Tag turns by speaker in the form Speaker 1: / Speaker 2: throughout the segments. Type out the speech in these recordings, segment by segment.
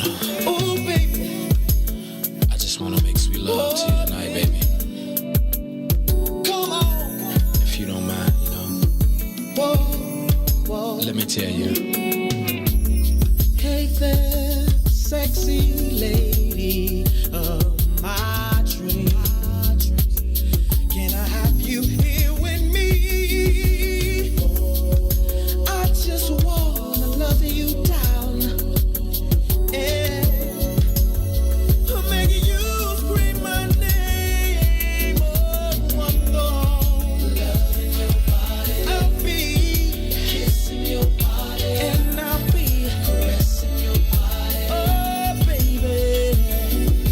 Speaker 1: Ooh, baby.
Speaker 2: I just wanna make sweet love to you tonight, baby.
Speaker 1: Come on.
Speaker 2: If you don't mind, you know.
Speaker 1: Whoa, whoa.
Speaker 2: Let me tell you.
Speaker 1: Hey there, sexy lady of my dreams. Can I have you here with me? I just wanna love you down. Yeah. I'm making you scream my name. Oh, I'm gone. Loving your body. I'll be kissing your body. And I'll be caressing your body. Oh, baby.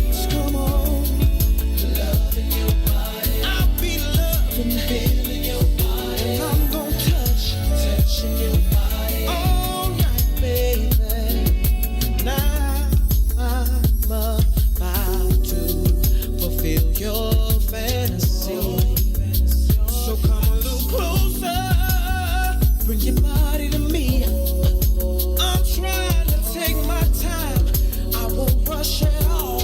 Speaker 1: Just come on. Loving your body. I'll be loving, feeling your body. I'm gonna touching your body all night, baby. Now I'm about to fulfill your fantasy. So come a little closer. Bring your body to me. I'm trying to take my time. I won't rush at all.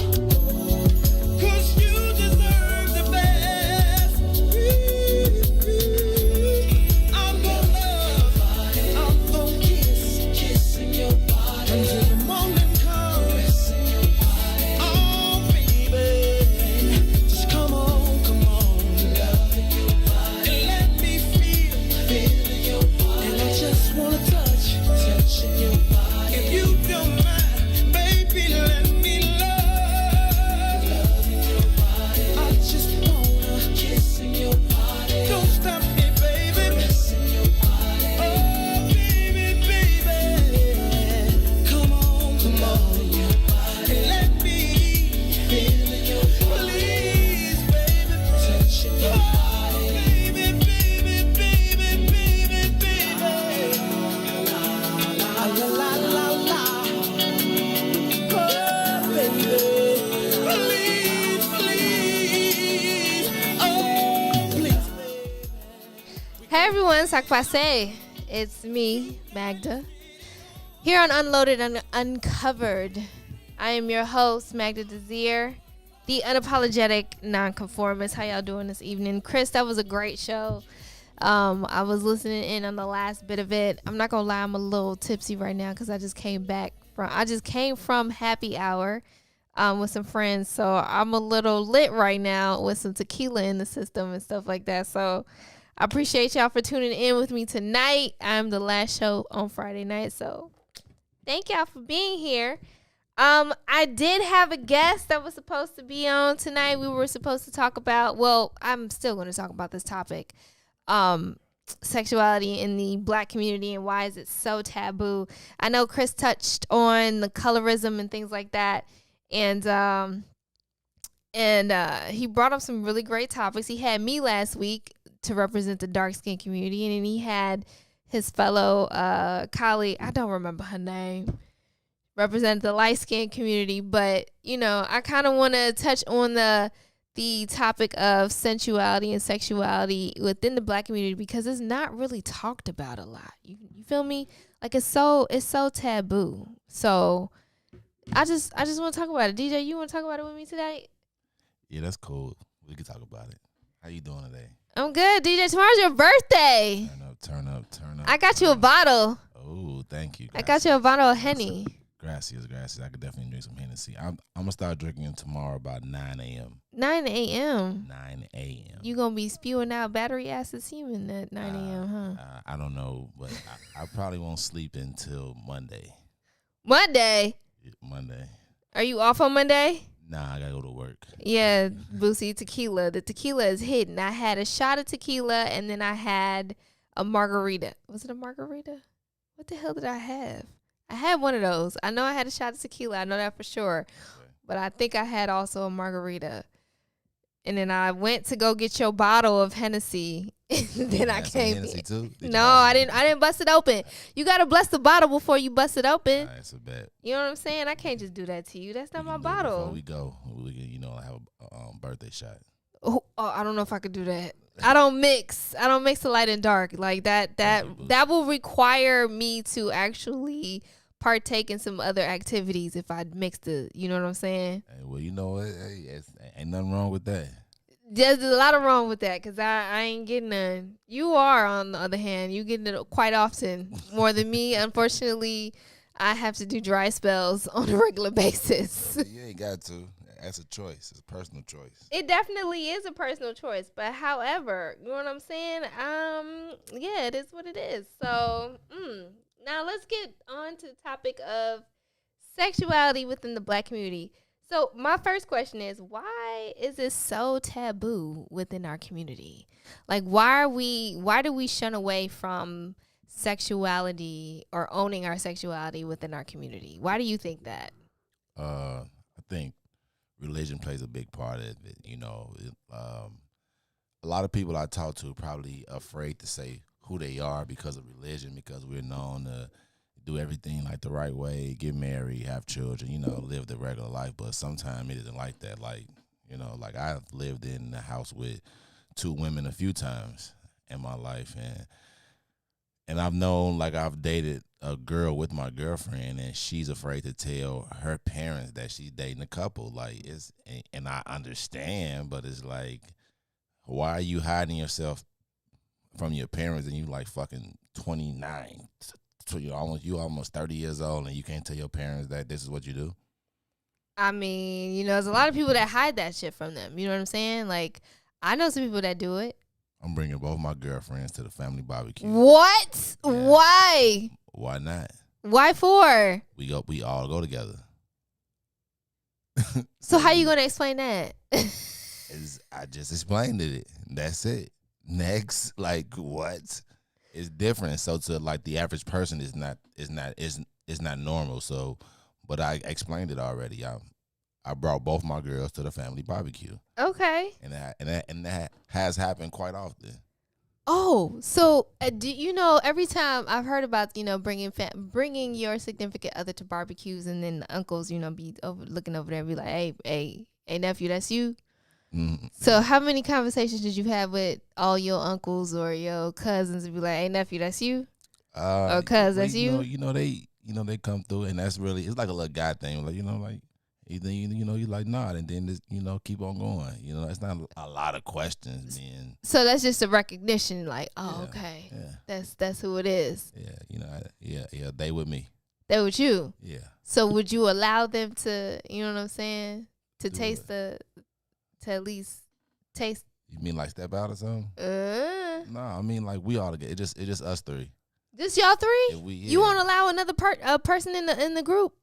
Speaker 1: 'Cause you deserve the best. I'm gonna love, I'm gonna kissing your body until the morning comes. Oh, baby, just come on, loving your body, and let me feeling your body, and I just wanna touching your body. If you don't mind, baby, let me loving your body. I just wanna kissing your body. Don't stop me, baby. Caressing your body. Oh, baby. Come on, and let me feel your body. Please, baby, touching your body. Baby. La la la la la. Oh, baby. Please. Oh, please, baby.
Speaker 3: Hey everyone, œWhatâ. It's me, Magda, here on Unloaded and Uncovered. I am your host, Magda Desir, the unapologetic nonconformist. How y'all doing this evening? Chris, that was a great show. I was listening in on the last bit of it. I'm not gonna lie, I'm a little tipsy right now because I just came from happy hour with some friends, so I'm a little lit right now with some tequila in the system and stuff like that. So I appreciate y'all for tuning in with me tonight. I'm the last show on Friday night, so thank y'all for being here. I did have a guest that was supposed to be on tonight. We were supposed to talk about, well, I'm still going to talk about this topic, sexuality in the Black community and why is it so taboo. I know Chris touched on the colorism and things like that, and he brought up some really great topics. He had me last week to represent the dark skin community, and then he had his fellow colleague, I don't remember her name, represent the light skin community. But you know, I kind of want to touch on the topic of sensuality and sexuality within the Black community because it's not really talked about a lot. You feel me? Like it's so taboo. So I just want to talk about it. DJ, you want to talk about it with me today?
Speaker 4: Yeah, that's cool. We can talk about it. How you doing today?
Speaker 3: I'm good, DJ. Tomorrow's your birthday.
Speaker 4: Turn up.
Speaker 3: I got you a bottle.
Speaker 4: Oh, thank you.
Speaker 3: I got you a bottle of Henny.
Speaker 4: Gracias. I could definitely drink some Hennessy. I'm going to start drinking tomorrow about 9 a.m.
Speaker 3: 9 a.m.?
Speaker 4: 9 a.m.
Speaker 3: You going to be spewing out battery acid semen at 9 a.m., huh?
Speaker 4: I don't know, but I probably won't sleep until Monday.
Speaker 3: Monday?
Speaker 4: Monday.
Speaker 3: Are you off on Monday?
Speaker 4: Nah, I got to go to work.
Speaker 3: Yeah, Boosie, tequila. The tequila is hidden. I had a shot of tequila, and then I had a margarita. Was it a margarita? What the hell did I have? I had one of those. I know I had a shot of tequila. I know that for sure. Okay. But I think I had also a margarita. And then I went to go get your bottle of Hennessy. And then I came
Speaker 4: Hennessy too?
Speaker 3: No, I didn't bust it open. You got to bless the bottle before you bust it open.
Speaker 4: That's a bet.
Speaker 3: You know what I'm saying? I can't just do that to you. That's not my bottle.
Speaker 4: Before we go, we can, have a birthday shot.
Speaker 3: Oh, I don't know if I could do that. I don't mix the light and dark like that. That will require me to actually partake in some other activities if I mix the, you know what I'm saying?
Speaker 4: Hey, well, you know what? Hey, ain't nothing wrong with that.
Speaker 3: There's a lot of wrong with that because I ain't getting none. You are, on the other hand, you getting it quite often, more than me. Unfortunately, I have to do dry spells on a regular basis.
Speaker 4: You ain't got to. That's a choice. It's a personal choice.
Speaker 3: It definitely is a personal choice, but however, you know what I'm saying? Yeah, it is what it is. So, now let's get on to the topic of sexuality within the Black community. So, my first question is, why is it so taboo within our community? Like, why do we shun away from sexuality or owning our sexuality within our community? Why do you think that?
Speaker 4: I think religion plays a big part of it. You know, a lot of people I talk to probably afraid to say who they are because of religion, because we're known to do everything like the right way, get married, have children, you know, live the regular life. But sometimes it isn't like that. Like, you know, like I've lived in the house with 2 women a few times in my life, and I've known, like, I've dated a girl with my girlfriend, and she's afraid to tell her parents that she's dating a couple. Like, and I understand, but it's like, why are you hiding yourself from your parents and you like fucking 29? So you almost 30 years old and you can't tell your parents that this is what you do?
Speaker 3: I mean, you know, there's a lot of people that hide that shit from them. You know what I'm saying? Like, I know some people that do it.
Speaker 4: I'm bringing both my girlfriends to the family barbecue.
Speaker 3: What?
Speaker 4: Yeah.
Speaker 3: Why?
Speaker 4: Why not?
Speaker 3: Why for?
Speaker 4: We all go together.
Speaker 3: So how you gonna explain that?
Speaker 4: I just explained it. That's it. Next, like, what? It's different. So to like the average person is not normal. So, but I explained it already. I brought both my girls to the family barbecue.
Speaker 3: Okay.
Speaker 4: And that has happened quite often.
Speaker 3: Oh, so do you know, every time I've heard about, you know, bringing your significant other to barbecues, and then the uncles, you know, be looking over there and be like, hey, nephew, that's you. Mm-hmm. So how many conversations did you have with all your uncles or your cousins and be like, hey, nephew, that's you? Or cuz, that's you?
Speaker 4: You know, they come through, and that's really, it's like a little guy thing. Like, you know, like, either, you know, you like nod, and then just, you know, keep on going. You know, it's not a lot of questions being.
Speaker 3: So that's just a recognition, like, oh,
Speaker 4: yeah,
Speaker 3: okay,
Speaker 4: yeah.
Speaker 3: That's who it is.
Speaker 4: Yeah, you know, yeah, they with me.
Speaker 3: They with you.
Speaker 4: Yeah.
Speaker 3: So would you allow them to, you know what I'm saying, to
Speaker 4: Do
Speaker 3: taste
Speaker 4: it.
Speaker 3: to at least taste?
Speaker 4: You mean like step out or something? No, I mean like we all together. It just us 3.
Speaker 3: Just y'all 3?
Speaker 4: Yeah.
Speaker 3: You won't allow another person in the group?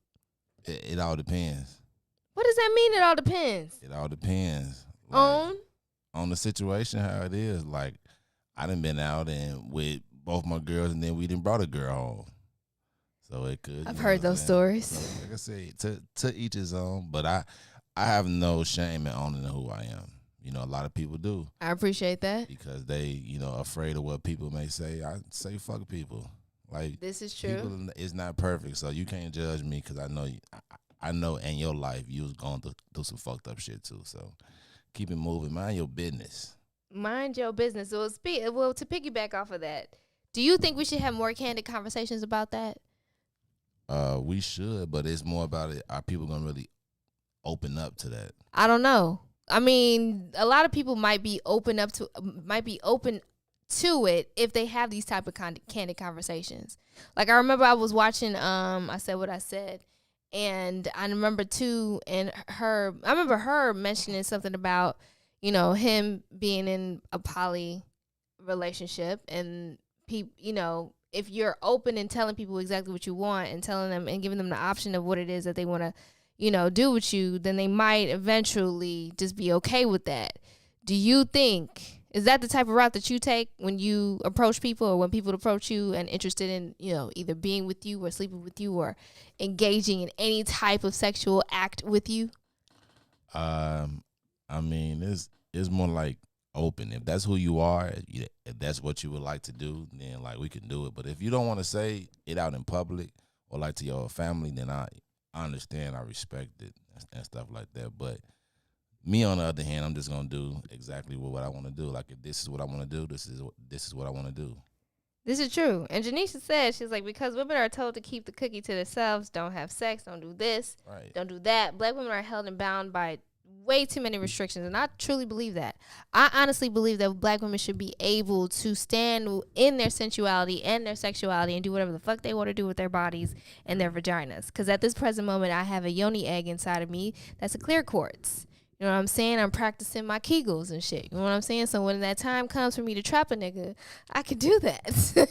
Speaker 4: It all depends.
Speaker 3: What does that mean? It all depends.
Speaker 4: It all depends. Like, on the situation, how it is. Like, I done been out and with both my girls, and then we done brought a girl home. So it could.
Speaker 3: I've heard those stories.
Speaker 4: So, like I said, to each his own. But I have no shame in owning who I am. You know, a lot of people do.
Speaker 3: I appreciate that.
Speaker 4: Because they, you know, afraid of what people may say. I say fuck people. Like,
Speaker 3: this is true.
Speaker 4: People is not perfect, so you can't judge me because I know I know in your life you was going through some fucked up shit too. So keep it moving. Mind your business.
Speaker 3: Mind your business. So to piggyback off of that, do you think we should have more candid conversations about that?
Speaker 4: We should, but it's more about it. Are people gonna really open up to that?
Speaker 3: I don't know. I mean, a lot of people might be open to it if they have these type of candid conversations. Like, I remember I was watching I Said What I Said, and I remember her mentioning something about, you know, him being in a poly relationship, and people, you know, if you're open and telling people exactly what you want and telling them and giving them the option of what it is that they want to, you know, do with you, then they might eventually just be okay with that. Do you think, is that the type of route that you take when you approach people, or when people approach you and interested in, you know, either being with you or sleeping with you or engaging in any type of sexual act with you?
Speaker 4: I mean, it's more like open. If that's who you are, if that's what you would like to do, then like we can do it. But if you don't want to say it out in public or like to your family, then I understand, I respect it and stuff like that. But me, on the other hand, I'm just gonna do exactly what I want to do. Like, if this is what I want to do, this is what I want to do.
Speaker 3: This is true. And Janisha said, she's like, because women are told to keep the cookie to themselves, don't have sex, don't do this,
Speaker 4: Right.
Speaker 3: don't do that. Black women are held and bound by way too many restrictions. And I truly believe that. I honestly believe that black women should be able to stand in their sensuality and their sexuality and do whatever the fuck they want to do with their bodies and their vaginas. Because at this present moment, I have a yoni egg inside of me that's a clear quartz. You know what I'm saying? I'm practicing my Kegels and shit. You know what I'm saying? So when that time comes for me to trap a nigga, I can do that.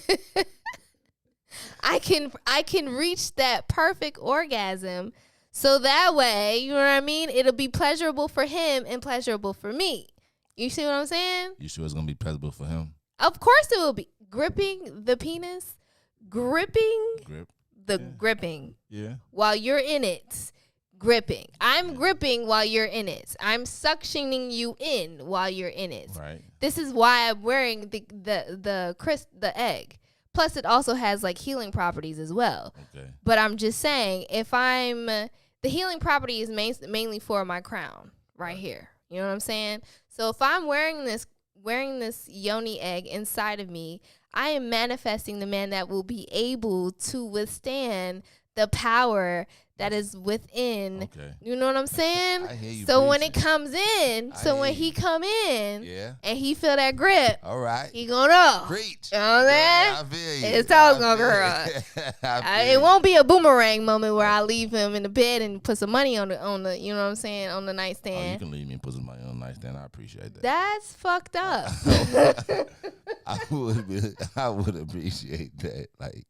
Speaker 3: I can reach that perfect orgasm. So that way, you know what I mean? It'll be pleasurable for him and pleasurable for me. You see what I'm saying?
Speaker 4: You sure it's gonna be pleasurable for him?
Speaker 3: Of course it will be. Gripping the penis, gripping gripping
Speaker 4: Yeah.
Speaker 3: while you're in it. Gripping. I'm gripping while you're in it. I'm suctioning you in while you're in it.
Speaker 4: Right.
Speaker 3: This is why I'm wearing the egg. Plus, it also has like healing properties as well.
Speaker 4: Okay.
Speaker 3: But I'm just saying, if I'm the healing property is mainly for my crown right here. You know what I'm saying? So if I'm wearing this yoni egg inside of me, I am manifesting the man that will be able to withstand the power that is within.
Speaker 4: Okay.
Speaker 3: You know what I'm saying?
Speaker 4: I hear you
Speaker 3: So when it
Speaker 4: preaching.
Speaker 3: comes in, when he come in,
Speaker 4: Yeah.
Speaker 3: and he feel that grip,
Speaker 4: All right.
Speaker 3: he gonna know.
Speaker 4: Preach.
Speaker 3: You know what I'm saying?
Speaker 4: I feel you.
Speaker 3: His toes
Speaker 4: I
Speaker 3: gonna
Speaker 4: feel
Speaker 3: grow.
Speaker 4: you.
Speaker 3: It won't be a boomerang moment where I leave him in the bed and put some money on the you know what I'm saying, on the
Speaker 4: Oh, you
Speaker 3: nightstand.
Speaker 4: can leave me and put some money on the nightstand. I appreciate that.
Speaker 3: That's fucked up.
Speaker 4: I would appreciate that. Like,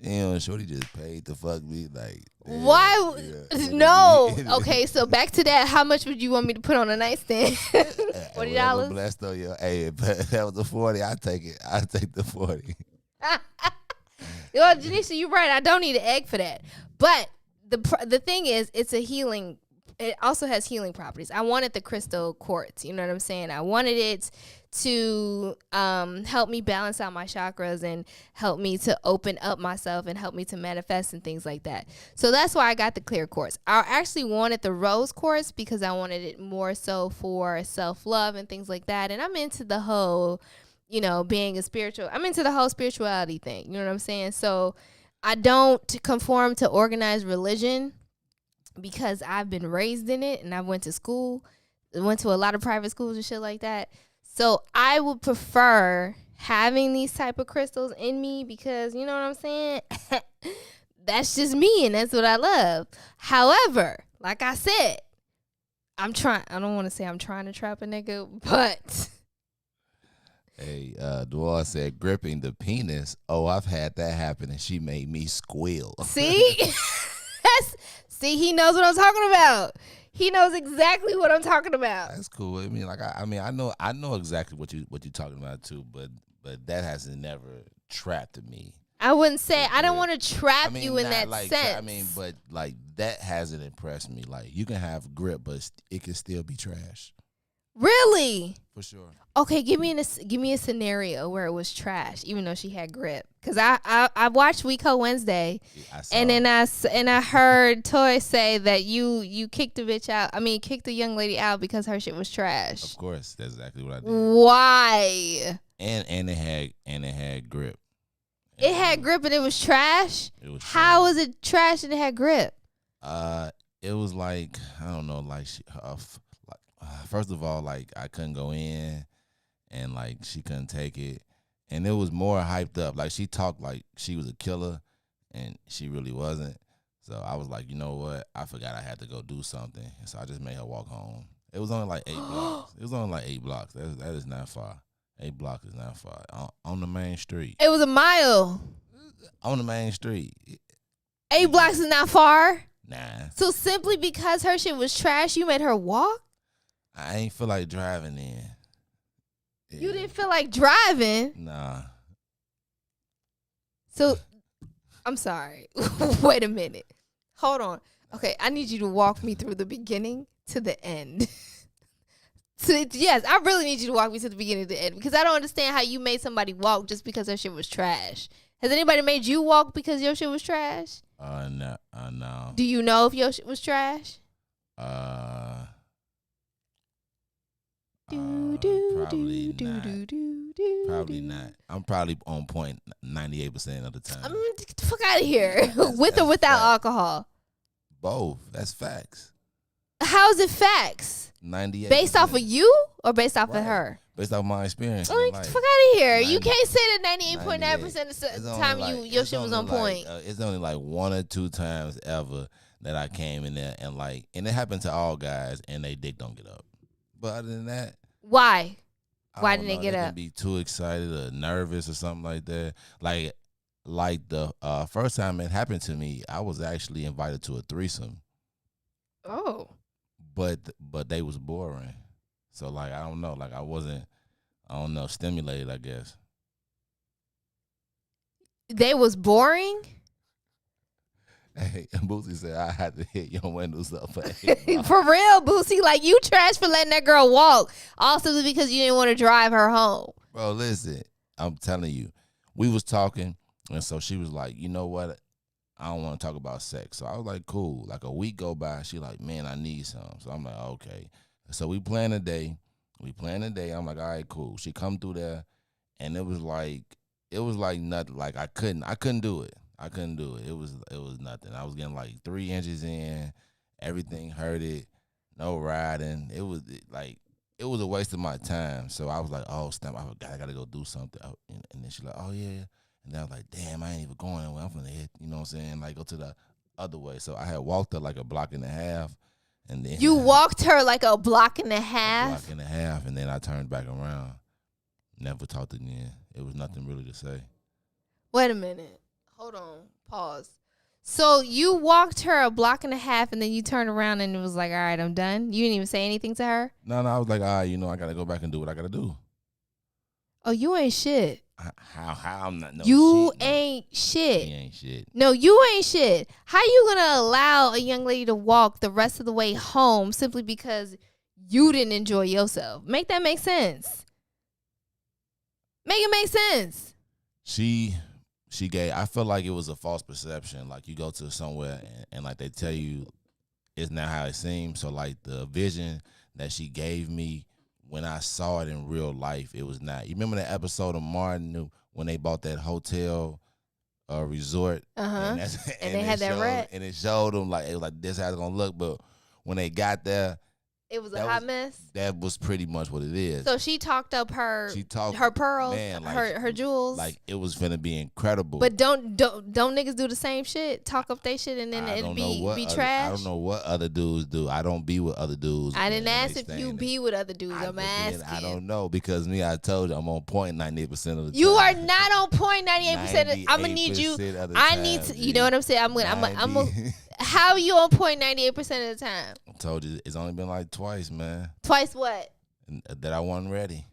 Speaker 4: damn, shorty just paid to fuck me. Like, damn,
Speaker 3: Why?
Speaker 4: yeah.
Speaker 3: No. Okay, so back to that. How much would you want me to put on the nightstand? $40?
Speaker 4: Whatever blessed on your. Hey, but that was the 40. I take it. I take the 40.
Speaker 3: Yo, Janisha, you're right. I don't need an egg for that. But the thing is, it's a healing. It also has healing properties. I wanted the crystal quartz. You know what I'm saying? I wanted it to help me balance out my chakras and help me to open up myself and help me to manifest and things like that. So that's why I got the clear quartz. I actually wanted the rose quartz because I wanted it more so for self-love and things like that. And I'm into the whole, you know, being a spiritual. I'm into the whole spirituality thing. You know what I'm saying? So I don't conform to organized religion because I've been raised in it and I went to school, went to a lot of private schools and shit like that. So I would prefer having these type of crystals in me because, you know what I'm saying? That's just me and that's what I love. However, like I said, I don't want to say I'm trying to trap a nigga, but
Speaker 4: Hey, Dwar said gripping the penis. Oh, I've had that happen and she made me squeal.
Speaker 3: see? See, he knows what I'm talking about. He knows exactly what I'm talking about.
Speaker 4: That's cool. I mean, like, I know exactly what you're talking about too, but that hasn't never trapped me.
Speaker 3: I wouldn't say I don't want to trap you in
Speaker 4: not
Speaker 3: that
Speaker 4: like,
Speaker 3: sense.
Speaker 4: I mean, but like that hasn't impressed me. Like, you can have grip, but it can still be trash.
Speaker 3: Really?
Speaker 4: For sure.
Speaker 3: Okay, give me a scenario where it was trash, even though she had grip. Cause I watched Week Ho Wednesday, and then I heard Toy say that you kicked the bitch out. I mean, kicked the young lady out because her shit was trash.
Speaker 4: Of course, that's exactly what I did.
Speaker 3: Why?
Speaker 4: And it had grip.
Speaker 3: It had grip and it was trash.
Speaker 4: It was
Speaker 3: How
Speaker 4: trash.
Speaker 3: was it trash and it had grip?
Speaker 4: It was like, I don't know, like first of all, like I couldn't go in, and like she couldn't take it, and it was more hyped up. Like she talked like she was a killer, and she really wasn't. So I was like, you know what? I forgot I had to go do something, and so I just made her walk home. It was only like 8 blocks. It was only like 8 blocks. That is not far. 8 blocks is not far. On the main street.
Speaker 3: It was a mile.
Speaker 4: On the main street.
Speaker 3: 8 blocks is not far.
Speaker 4: Nah.
Speaker 3: So simply because her shit was trash, you made her walk?
Speaker 4: I ain't feel like driving in. Yeah.
Speaker 3: You didn't feel like driving?
Speaker 4: Nah.
Speaker 3: So, I'm sorry. Wait a minute. Hold on. Okay, I need you to walk me through the beginning to the end. Yes, I really need you to walk me to the beginning to the end because I don't understand how you made somebody walk just because their shit was trash. Has anybody made you walk because your shit was trash?
Speaker 4: No.
Speaker 3: Do you know if your shit was trash?
Speaker 4: Probably not. Probably not. I'm probably on point 98% of the time.
Speaker 3: Get the fuck out of here. With or without alcohol?
Speaker 4: Both. That's facts.
Speaker 3: How is it facts?
Speaker 4: 98.
Speaker 3: Based off of you or based off of her?
Speaker 4: Based off my experience.
Speaker 3: Get the fuck out of here. You can't say that 98.9% of the time your shit was on point.
Speaker 4: It's only like 1 or 2 times ever that I came in there and it happened to all guys and they dick don't get up. But other than that.
Speaker 3: Why? Why didn't they get up?
Speaker 4: Be too excited or nervous or something like that. Like the first time it happened to me, I was actually invited to a threesome.
Speaker 3: Oh.
Speaker 4: But they was boring. So I don't know. I wasn't, stimulated, I guess.
Speaker 3: They was boring?
Speaker 4: Hey, Boosie said I had to hit your windows up. For
Speaker 3: real, Boosie. You trash for letting that girl walk. Also because you didn't want to drive her home.
Speaker 4: Bro, listen. I'm telling you. We was talking, and so she was like, you know what? I don't want to talk about sex. So I was like, cool. A week go by. She like, man, I need some. So I'm like, okay. So we plan a day. I'm like, all right, cool. She come through there, and it was like nothing. I couldn't do it. I couldn't do it. It was nothing. I was getting 3 inches in. Everything hurted. No riding. It was a waste of my time. So I was like, oh, snap, I gotta go do something. And then she like, oh yeah. And then I was like, damn, I ain't even going anywhere. I'm gonna hit, you know what I'm saying? Go to the other way. So I had walked her a block and a half. And then
Speaker 3: you walked her a block and a half?
Speaker 4: A block and a half. And then I turned back around. Never talked again. It was nothing really to say.
Speaker 3: Wait a minute. Hold on. Pause. So you walked her a block and a half and then you turned around and it was like, all right, I'm done? You didn't even say anything to her?
Speaker 4: No, I was like, all right, I got to go back and do what I got to do.
Speaker 3: Oh, you ain't shit.
Speaker 4: How I'm not no
Speaker 3: you
Speaker 4: shit.
Speaker 3: Ain't shit.
Speaker 4: He ain't shit.
Speaker 3: No, you ain't shit. How you going to allow a young lady to walk the rest of the way home simply because you didn't enjoy yourself? Make that make sense. Make it make sense.
Speaker 4: She gave, I feel like it was a false perception. You go to somewhere and they tell you it's not how it seems. So the vision that she gave me when I saw it in real life, it was not. You remember that episode of Martin when they bought that hotel resort?
Speaker 3: And they had that rat.
Speaker 4: And it showed them it was this how it's going to look. But when they got there,
Speaker 3: it was a hot mess.
Speaker 4: That was pretty much what it is.
Speaker 3: So she talked up her pearls, man, her jewels.
Speaker 4: It was finna be incredible.
Speaker 3: But don't niggas do the same shit? Talk up they shit and then it'd be trash?
Speaker 4: I don't know what other dudes do. I don't be with other dudes.
Speaker 3: I didn't ask if you be with other dudes. I'm asking.
Speaker 4: I don't know because I told you I'm on point 98% of the time.
Speaker 3: You are not on point 98%. I'm gonna need you. I need to. You know what I'm saying? I'm gonna. How are you on point 98% of the time?
Speaker 4: I told you it's only been twice, man.
Speaker 3: Twice what?
Speaker 4: That I wasn't ready.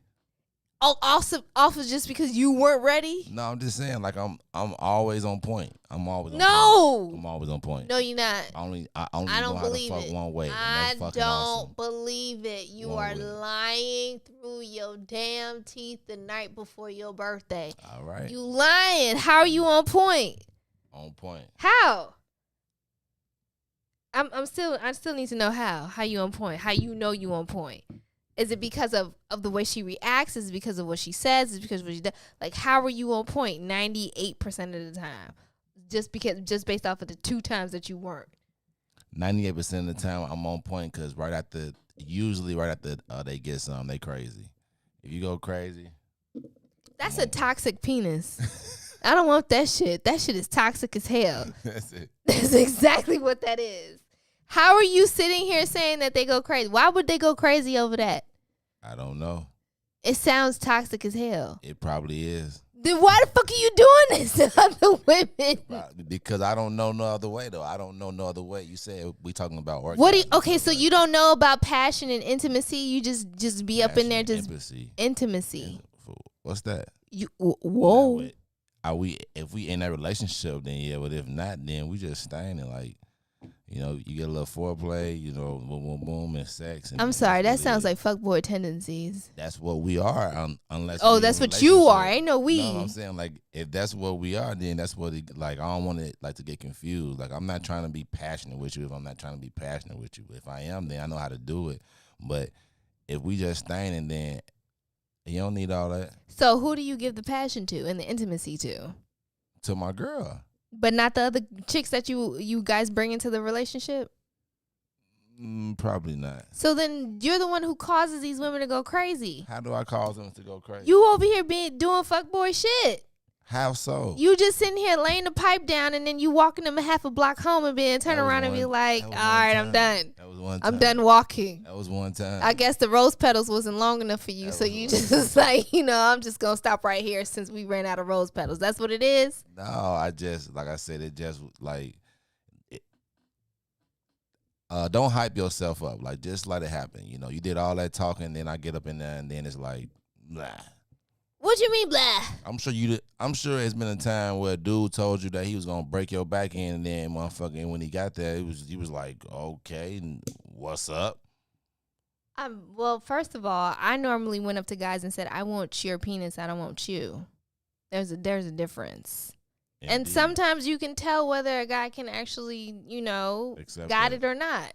Speaker 3: Oh, also just because you weren't ready?
Speaker 4: No, I'm just saying I'm always on point. I'm always on
Speaker 3: point.
Speaker 4: I'm always on point.
Speaker 3: No, you're not.
Speaker 4: I only
Speaker 3: I don't
Speaker 4: know how
Speaker 3: believe
Speaker 4: to fuck
Speaker 3: it.
Speaker 4: one way.
Speaker 3: I don't
Speaker 4: awesome.
Speaker 3: believe it. You are lying through your damn teeth the night before your birthday.
Speaker 4: All right.
Speaker 3: You lying. How are you on point?
Speaker 4: On point.
Speaker 3: How? I still need to know how you on point. How you know you on point? Is it because of the way she reacts? Is it because of what she says? Is it because of what she does? How are you on point 98% of the time? Just based off of the 2 times that you weren't.
Speaker 4: 98% of the time I'm on point because usually right after they get some, they crazy. If you go crazy,
Speaker 3: that's a toxic penis. I don't want that shit. That shit is toxic as hell.
Speaker 4: That's it.
Speaker 3: That's exactly what that is. How are you sitting here saying that they go crazy? Why would they go crazy over that?
Speaker 4: I don't know.
Speaker 3: It sounds toxic as hell.
Speaker 4: It probably is.
Speaker 3: Then why the fuck are you doing this to other women?
Speaker 4: Because I don't know no other way, though. I don't know no other way. You said we talking about orgasm.
Speaker 3: Okay, so you don't know about passion and intimacy? You just be up in there just intimacy.
Speaker 4: What's that?
Speaker 3: Whoa.
Speaker 4: If we in that relationship, then yeah. But if not, then we just staying in you get a little foreplay, boom, boom, boom, and sex. And
Speaker 3: I'm sorry, that sounds like fuckboy tendencies.
Speaker 4: That's what we are, unless.
Speaker 3: Oh, that's what you are. Ain't no we.
Speaker 4: No, I'm saying if that's what we are, then that's what I don't want it to get confused. I'm not trying to be passionate with you if I'm not trying to be passionate with you. If I am, then I know how to do it. But if we just staying and then You don't need all that.
Speaker 3: So who do you give the passion to and the intimacy to?
Speaker 4: To my girl.
Speaker 3: But not the other chicks that you guys bring into the relationship?
Speaker 4: Probably not.
Speaker 3: So then you're the one who causes these women to go crazy.
Speaker 4: How do I cause them to go crazy?
Speaker 3: You over here doing fuckboy shit.
Speaker 4: How so?
Speaker 3: You just sitting here laying the pipe down and then you walking them a half a block home and then turn around and be like, all right, I'm done.
Speaker 4: That was one time.
Speaker 3: I'm done walking.
Speaker 4: That was one time.
Speaker 3: I guess the rose petals wasn't long enough for you. So you just was like, I'm just going to stop right here since we ran out of rose petals. That's what it is?
Speaker 4: No, I just, like I said, it just like, don't hype yourself up. Like, just let it happen. You did all that talking, then I get up in there and then it's like, blah.
Speaker 3: What you mean, blah?
Speaker 4: I'm sure it's been a time where a dude told you that he was gonna break your back in, and then motherfucking when he got there, he was like, okay, what's up?
Speaker 3: Well, first of all, I normally went up to guys and said, I want your penis, I don't want you. There's a difference.
Speaker 4: Indeed.
Speaker 3: And sometimes you can tell whether a guy can actually,
Speaker 4: Accept
Speaker 3: got
Speaker 4: that.
Speaker 3: it or not.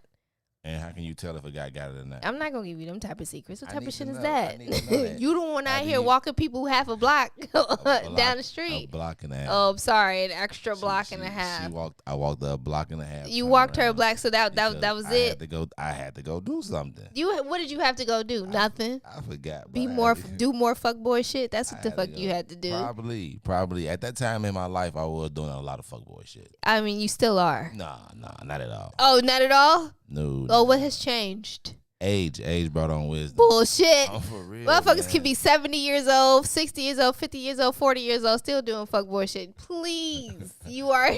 Speaker 4: And how can you tell if a guy got it or not?
Speaker 3: I'm not gonna give you them type of secrets. What
Speaker 4: I
Speaker 3: type
Speaker 4: need
Speaker 3: of shit
Speaker 4: to
Speaker 3: is
Speaker 4: know.
Speaker 3: that?
Speaker 4: I need to know that.
Speaker 3: You the one out
Speaker 4: I
Speaker 3: here
Speaker 4: need-
Speaker 3: walking people half a block down the
Speaker 4: A
Speaker 3: street.
Speaker 4: block and a half.
Speaker 3: Oh, I'm sorry, an extra block
Speaker 4: She-
Speaker 3: and a
Speaker 4: she
Speaker 3: half.
Speaker 4: I walked a block and a half.
Speaker 3: You
Speaker 4: turned
Speaker 3: walked her a
Speaker 4: around
Speaker 3: block, so that
Speaker 4: because
Speaker 3: was
Speaker 4: I
Speaker 3: it.
Speaker 4: I had to go do something.
Speaker 3: What did you have to go do? Nothing.
Speaker 4: I forgot.
Speaker 3: Be
Speaker 4: but I
Speaker 3: more,
Speaker 4: had to-
Speaker 3: do more fuckboy shit. That's what
Speaker 4: I
Speaker 3: the
Speaker 4: had
Speaker 3: fuck
Speaker 4: to
Speaker 3: you
Speaker 4: go.
Speaker 3: had to do.
Speaker 4: Probably at that time in my life, I was doing a lot of fuckboy shit.
Speaker 3: I mean, you still are.
Speaker 4: Nah, not at all.
Speaker 3: Oh, not at all.
Speaker 4: No.
Speaker 3: Oh, what has changed?
Speaker 4: Age brought on wisdom.
Speaker 3: Bullshit.
Speaker 4: Oh, for real.
Speaker 3: Motherfuckers
Speaker 4: man.
Speaker 3: can be 70 years old, 60 years old, 50 years old, 40 years old, still doing fuckboy shit. Please. You are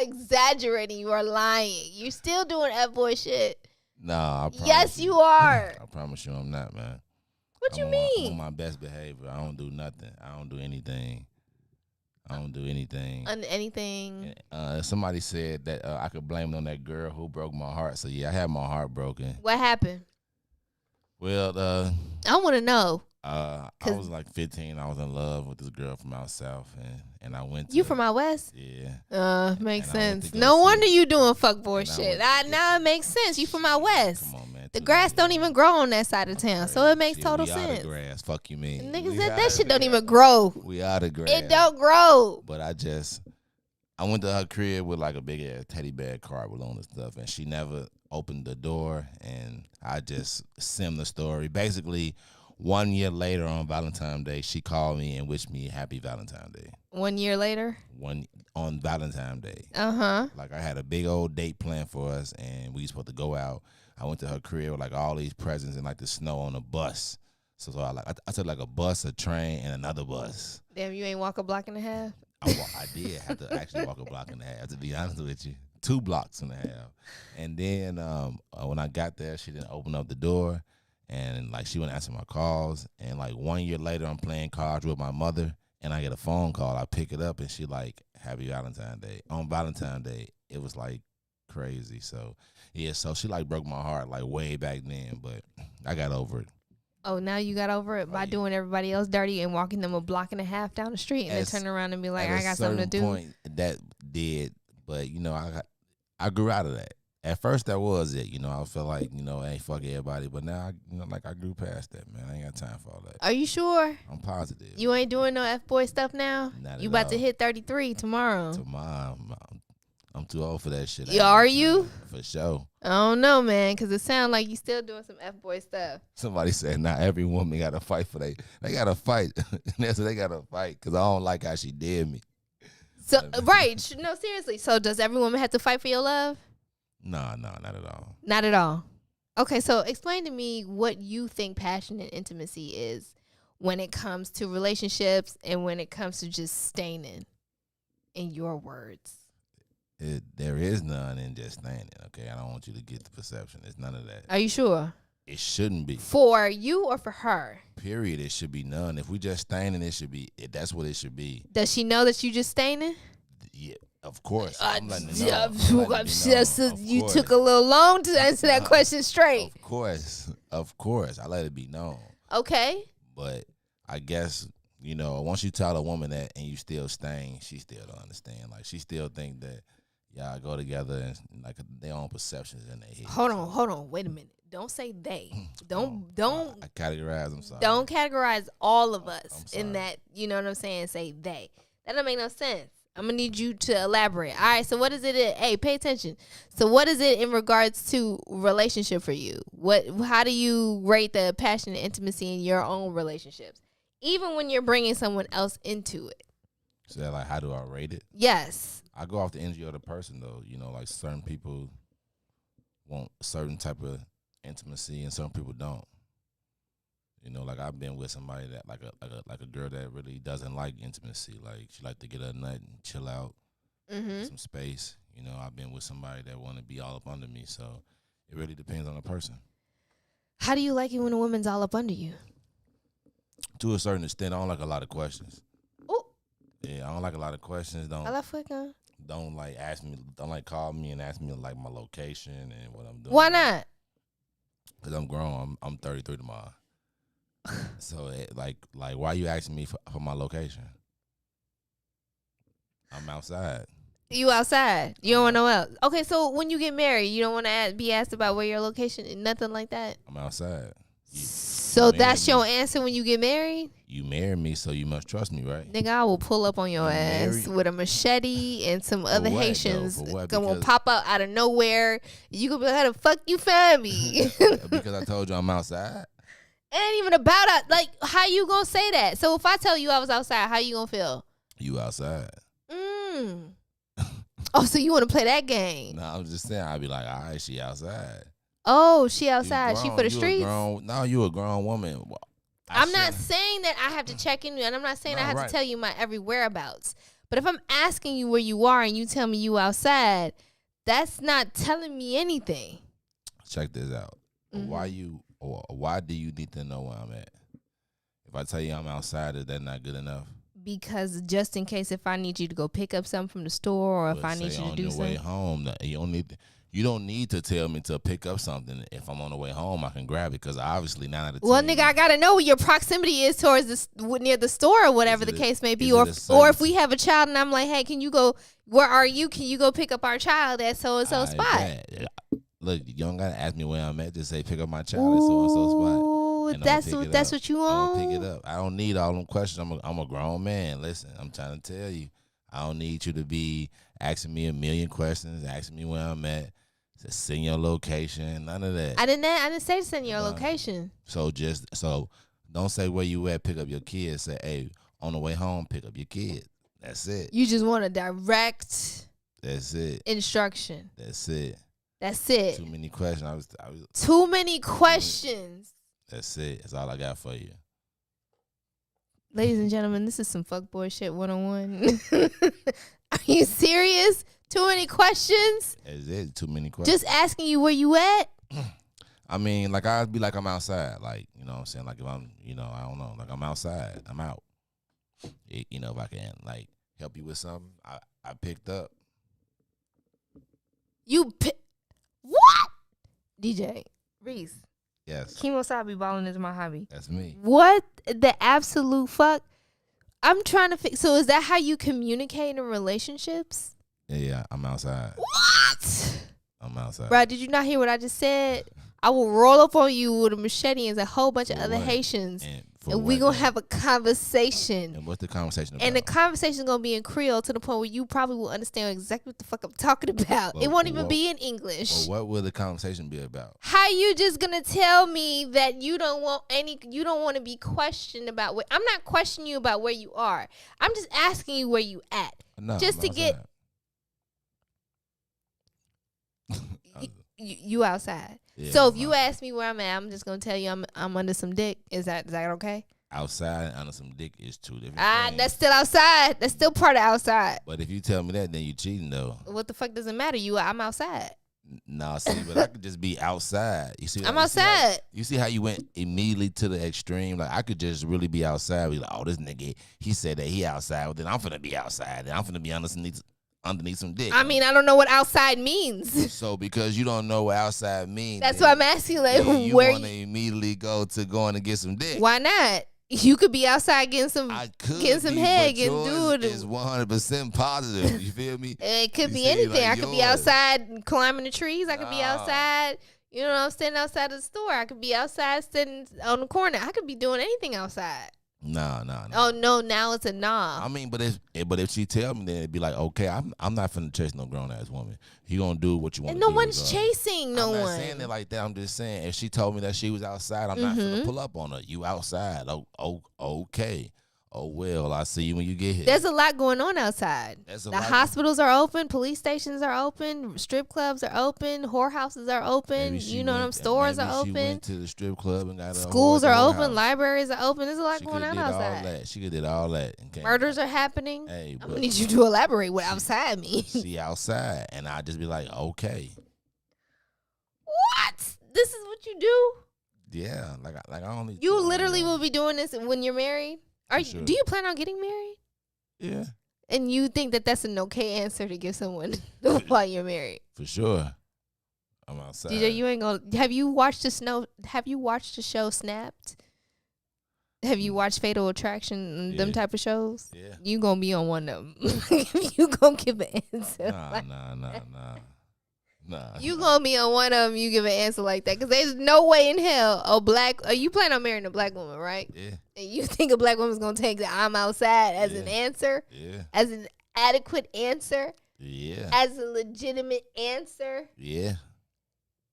Speaker 3: exaggerating. You are lying. You're still doing F-boy shit.
Speaker 4: Nah, I promise
Speaker 3: Yes, you are.
Speaker 4: I promise you I'm not, man.
Speaker 3: What you
Speaker 4: I'm
Speaker 3: mean?
Speaker 4: on my best behavior. I don't do nothing. I don't do anything.
Speaker 3: Anything.
Speaker 4: Somebody said that I could blame it on that girl who broke my heart. So, yeah, I had my heart broken.
Speaker 3: What happened?
Speaker 4: Well,
Speaker 3: I want to know.
Speaker 4: I was like 15. I was in love with this girl from out south, and I went to...
Speaker 3: You from out west?
Speaker 4: Yeah.
Speaker 3: Makes
Speaker 4: And I went
Speaker 3: sense.
Speaker 4: to go
Speaker 3: No
Speaker 4: see-
Speaker 3: wonder you doing fuckboy
Speaker 4: And I
Speaker 3: shit.
Speaker 4: went to
Speaker 3: Now it makes sense. You from out west.
Speaker 4: Come on, man.
Speaker 3: The
Speaker 4: Too
Speaker 3: grass
Speaker 4: many
Speaker 3: don't
Speaker 4: years.
Speaker 3: even grow on that side of town, so it makes
Speaker 4: Shit,
Speaker 3: total
Speaker 4: we out
Speaker 3: sense.
Speaker 4: of grass. Fuck you mean.
Speaker 3: Niggas
Speaker 4: We
Speaker 3: said
Speaker 4: out
Speaker 3: that
Speaker 4: of
Speaker 3: shit don't
Speaker 4: grass.
Speaker 3: even grow.
Speaker 4: We out of grass.
Speaker 3: It don't grow.
Speaker 4: But I went to her crib with like a big ass teddy bear carpet on and stuff, and she never opened the door, and I just simmed the story. Basically, 1 year later on Valentine's Day, she called me and wished me happy Valentine's Day.
Speaker 3: 1 year later.
Speaker 4: On Valentine's Day.
Speaker 3: Uh-huh.
Speaker 4: Like I had a big old date planned for us, and we supposed to go out. I went to her crib with like all these presents and like the snow on a bus. So I took like a bus, a train, and another bus.
Speaker 3: Damn, you ain't walk a block and a half?
Speaker 4: I did have to actually walk a block and a half, to be honest with you. 2 blocks and a half. And then when I got there, she didn't open up the door, and like she wouldn't answer my calls. And like 1 year later, I'm playing cards with my mother, and I get a phone call. I pick it up, and she like, happy Valentine's Day. On Valentine's Day, it was like crazy. So yeah, so she like broke my heart like way back then, but I got over it.
Speaker 3: Oh, now you got over it by doing everybody else dirty and walking them a block and a half down the street and then turn around and be like, I got something to do.
Speaker 4: Point, that did, but I grew out of that. At first, that was it. I felt like, I ain't fuck everybody, but now, I grew past that, man. I ain't got time for all that.
Speaker 3: Are you sure?
Speaker 4: I'm positive.
Speaker 3: You ain't doing no F-boy stuff now?
Speaker 4: Not
Speaker 3: You
Speaker 4: at
Speaker 3: about to
Speaker 4: all.
Speaker 3: hit 33 tomorrow.
Speaker 4: I'm too old for that shit.
Speaker 3: Yeah, are you?
Speaker 4: For sure.
Speaker 3: I don't know, man, because it sounds like you still doing some F-boy stuff.
Speaker 4: Somebody said, not every woman got to fight for they got to fight. They said they got to fight because I don't like how she did me.
Speaker 3: So, right. No, seriously. So does every woman have to fight for your love?
Speaker 4: No, not at all.
Speaker 3: Not at all. Okay, so explain to me what you think passion and intimacy is when it comes to relationships and when it comes to just staining, in your words.
Speaker 4: There is none in just standing, okay? I don't want you to get the perception. It's none of that.
Speaker 3: Are you sure?
Speaker 4: It shouldn't be.
Speaker 3: For you or for her?
Speaker 4: Period. It should be none. If we just standing, it should be. That's what it should be.
Speaker 3: Does she know that you just staining?
Speaker 4: Yeah, of course. I'm letting her know. I'm letting her know.
Speaker 3: You
Speaker 4: Of
Speaker 3: took
Speaker 4: course.
Speaker 3: a little long to answer that question straight.
Speaker 4: Of course. I let it be known.
Speaker 3: Okay.
Speaker 4: But I guess, once you tell a woman that and you still stain, she still don't understand. Like, she still think that y'all go together and like their own perceptions in their head.
Speaker 3: Hold on. Wait a minute. Don't say they.
Speaker 4: I
Speaker 3: Don't
Speaker 4: categorize. I'm sorry.
Speaker 3: don't categorize all of us
Speaker 4: I'm sorry.
Speaker 3: in that. You know what I'm saying? Say they. That don't make no sense. I'm gonna need you to elaborate. All right. So what is it? Hey, pay attention. So what is it in regards to relationship for you? How do you rate the passion and intimacy in your own relationships, even when you're bringing someone else into it?
Speaker 4: So like, how do I rate it?
Speaker 3: Yes.
Speaker 4: I go off the energy of the person, though. You know, like certain people want a certain type of intimacy, and some people don't. You know, like I've been with somebody that like a girl that really doesn't like intimacy. Like she like to get a nut and chill out, some space. You know, I've been with somebody that want to be all up under me. So it really depends on the person.
Speaker 3: How do you like it when a woman's all up under you?
Speaker 4: To a certain extent, I don't like a lot of questions.
Speaker 3: Oh,
Speaker 4: Yeah, I don't like a lot of questions. Don't like ask me. Don't like call me and ask me like my location and what I'm doing.
Speaker 3: why not?
Speaker 4: Cause I'm grown. I'm 33 tomorrow. So like why you asking me for my location? I'm outside.
Speaker 3: You outside. You don't want no else. Okay, so when you get married, you don't want to be asked about where your location and nothing like that.
Speaker 4: I'm outside.
Speaker 3: So that's your answer when you get married?
Speaker 4: You marry me, so you must trust me, right?
Speaker 3: Nigga, I will pull up on your
Speaker 4: You
Speaker 3: ass
Speaker 4: married?
Speaker 3: with a machete and some other
Speaker 4: what, though?
Speaker 3: Haitians
Speaker 4: For what?
Speaker 3: gonna
Speaker 4: Because-
Speaker 3: pop out out of nowhere. You gonna be like, how the fuck you find me?
Speaker 4: Because I told you I'm outside.
Speaker 3: It ain't even about it. Like, how you gonna say that? So if I tell you I was outside, how you gonna feel?
Speaker 4: You outside.
Speaker 3: Oh, so you want to play that game?
Speaker 4: No, I'm just saying. I'd be like, all right, she outside.
Speaker 3: Oh, she
Speaker 4: You
Speaker 3: outside. She
Speaker 4: grown,
Speaker 3: for the
Speaker 4: you a
Speaker 3: streets?
Speaker 4: No, you a grown woman. Well,
Speaker 3: I'm not saying that I have to check in, and I'm not saying I have
Speaker 4: right.
Speaker 3: to tell you my every whereabouts. But if I'm asking you where you are and you tell me you outside, that's not telling me anything.
Speaker 4: Check this out. Why do you need to know where I'm at? If I tell you I'm outside, is that not good enough?
Speaker 3: Because just in case if I need you to go pick up something from the store or if I need you to do
Speaker 4: on the way
Speaker 3: something.
Speaker 4: home, you don't need to tell me to pick up something. If I'm on the way home, I can grab it because obviously 9 out of 10.
Speaker 3: Well, nigga, I gotta know where your proximity is towards near the store or whatever the case may be, or if we have a child and I'm like, hey, can you go? Where are you? Can you go pick up our child at so and so spot?
Speaker 4: Bet. Look, you don't gotta ask me where I'm at. Just say pick up my child at so and so spot. And
Speaker 3: That's what you want.
Speaker 4: I'm gonna pick it up. I don't need all them questions. I'm a grown man. Listen, I'm trying to tell you, I don't need you to be asking me a million questions, asking me where I'm at. Send your location, none of that.
Speaker 3: I didn't say to send your location.
Speaker 4: So don't say where you at, pick up your kids. Say, hey, on the way home, pick up your kid. That's it.
Speaker 3: You just want a direct
Speaker 4: That's it.
Speaker 3: instruction.
Speaker 4: That's it.
Speaker 3: That's it.
Speaker 4: Too many questions. I was
Speaker 3: Too many questions.
Speaker 4: That's it. That's all I got for you.
Speaker 3: Ladies and gentlemen, this is some fuckboy shit 101. Are you serious? Too many questions?
Speaker 4: That's it. Too many questions.
Speaker 3: Just asking you where you at?
Speaker 4: I mean, like I'd be like I'm outside. Like, you know what I'm saying? Like if I'm, I don't know. Like I'm outside. I'm out. If I can like help you with something, I picked up.
Speaker 3: What? DJ Reese.
Speaker 4: Yes.
Speaker 3: Kemosabi balling is my hobby.
Speaker 4: That's me.
Speaker 3: What the absolute fuck? I'm trying to fix. So is that how you communicate in relationships?
Speaker 4: Yeah, I'm outside.
Speaker 3: What?
Speaker 4: I'm outside.
Speaker 3: Bro, did you not hear what I just said? I will roll up on you with a machete and a whole bunch of
Speaker 4: For
Speaker 3: other
Speaker 4: what?
Speaker 3: Haitians.
Speaker 4: And
Speaker 3: we going to have a conversation.
Speaker 4: And what's the conversation about?
Speaker 3: And the conversation going to be in Creole to the point where you probably will understand exactly what the fuck I'm talking about.
Speaker 4: Well,
Speaker 3: it won't even be in English.
Speaker 4: Well, what will the conversation be about?
Speaker 3: How you just going to tell me that you don't want to be questioned about where? I'm not questioning you about where you are. I'm just asking you where you at.
Speaker 4: No,
Speaker 3: just
Speaker 4: I'm
Speaker 3: to get you outside.
Speaker 4: Yeah,
Speaker 3: So if you ask me where I'm at, I'm just gonna tell you I'm under some dick. Is that okay?
Speaker 4: outside and under some dick is two different things.
Speaker 3: That's still outside. That's still part of outside.
Speaker 4: But if you tell me that, then you cheating though.
Speaker 3: What the fuck does it matter? I'm outside.
Speaker 4: Nah, see, but I could just be outside. You see,
Speaker 3: I'm outside.
Speaker 4: You see how you went immediately to the extreme? Like I could just really be outside. Be like, oh, this nigga, he said that he outside. Well, then I'm finna be outside. Then I'm finna be underneath some dick.
Speaker 3: I mean, I don't know what outside means.
Speaker 4: So because you don't know what outside means,
Speaker 3: That's why I'm asking. Like,
Speaker 4: you
Speaker 3: where
Speaker 4: want to immediately go to going to get some dick?
Speaker 3: Why not? You could be outside getting some head, getting dude.
Speaker 4: It's 100% positive. You feel me?
Speaker 3: It could
Speaker 4: You
Speaker 3: be
Speaker 4: see,
Speaker 3: anything.
Speaker 4: like
Speaker 3: I could be
Speaker 4: yours.
Speaker 3: outside climbing the trees. I could be outside, You know, I'm standing outside of the store. I could be outside sitting on the corner. I could be doing anything outside.
Speaker 4: No.
Speaker 3: Oh no, now it's a nah.
Speaker 4: I mean, but if she tell me, then it'd be like, okay, I'm not finna chase no grown ass woman. You gonna do what you want.
Speaker 3: And
Speaker 4: to
Speaker 3: no
Speaker 4: do
Speaker 3: one's chasing no
Speaker 4: I'm not
Speaker 3: one.
Speaker 4: saying it like that. I'm just saying if she told me that she was outside, I'm not finna pull up on her. You outside? Oh, okay. Oh well, I see you when you get here.
Speaker 3: There's a lot going on outside. The hospitals are open, police stations are open, strip clubs are open, whorehouses are open. You know, them stores are open.
Speaker 4: She went to the strip club and got
Speaker 3: schools are open, libraries are open. There's a lot going on outside.
Speaker 4: She could did all that.
Speaker 3: Murders are happening.
Speaker 4: Hey,
Speaker 3: I'm gonna need you to elaborate what outside means.
Speaker 4: She outside, and I just be like, okay.
Speaker 3: What? This is what you do?
Speaker 4: Yeah, like I only.
Speaker 3: You literally will be doing this when you're married.
Speaker 4: Sure.
Speaker 3: Do you plan on getting married?
Speaker 4: Yeah.
Speaker 3: And you think that that's an okay answer to give someone while you're married?
Speaker 4: For sure. I'm outside.
Speaker 3: DJ, you ain't gonna. Have you watched the show Snapped? Have you watched Fatal Attraction and them type of shows?
Speaker 4: Yeah.
Speaker 3: You gonna be on one of them. You gonna give an answer.
Speaker 4: Nah.
Speaker 3: You gonna be on one of them. You give an answer like that because there's no way in hell you plan on marrying a black woman, right?
Speaker 4: Yeah.
Speaker 3: And you think a black woman's gonna take the "I'm outside" as an answer?
Speaker 4: Yeah.
Speaker 3: As an adequate answer?
Speaker 4: Yeah.
Speaker 3: As a legitimate answer?
Speaker 4: Yeah.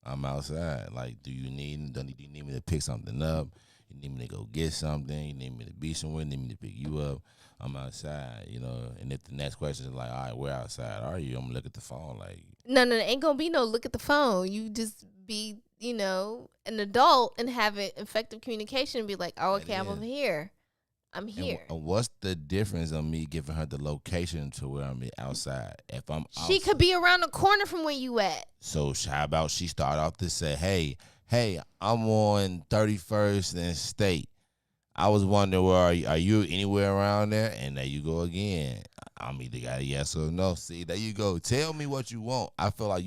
Speaker 4: I'm outside. Like, do you need me to pick something up? You need me to go get something? You need me to be somewhere? You need me to pick you up? I'm outside, you know. And if the next question is like, all right, where outside are you? I'm gonna look at the phone like.
Speaker 3: No, ain't gonna be no look at the phone. You just be, you know, an adult and have it effective communication and be like, oh, okay, I'm over here. I'm here.
Speaker 4: And what's the difference of me giving her the location to where I'm outside? If I'm outside,
Speaker 3: she could be around the corner from where you at.
Speaker 4: So how about she start off to say, hey, I'm on 31st and State. I was wondering where are you anywhere around there? And there you go again. I'm either got a yes or no. See, there you go. Tell me what you want. I feel like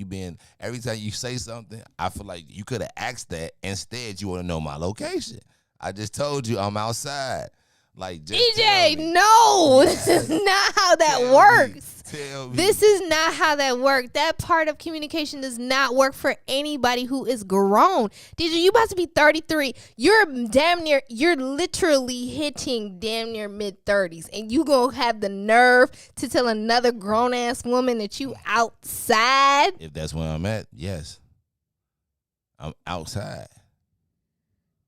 Speaker 4: every time you say something, I feel like you could have asked that. Instead, you want to know my location. I just told you I'm outside. Like, just
Speaker 3: DJ, no, this is not how that works.
Speaker 4: Tell me.
Speaker 3: This is not how that works. That part of communication does not work for anybody who is grown. DJ, you about to be 33. You're literally hitting damn near mid-30s. And you gonna have the nerve to tell another grown-ass woman that you outside?
Speaker 4: If that's where I'm at, yes. I'm outside.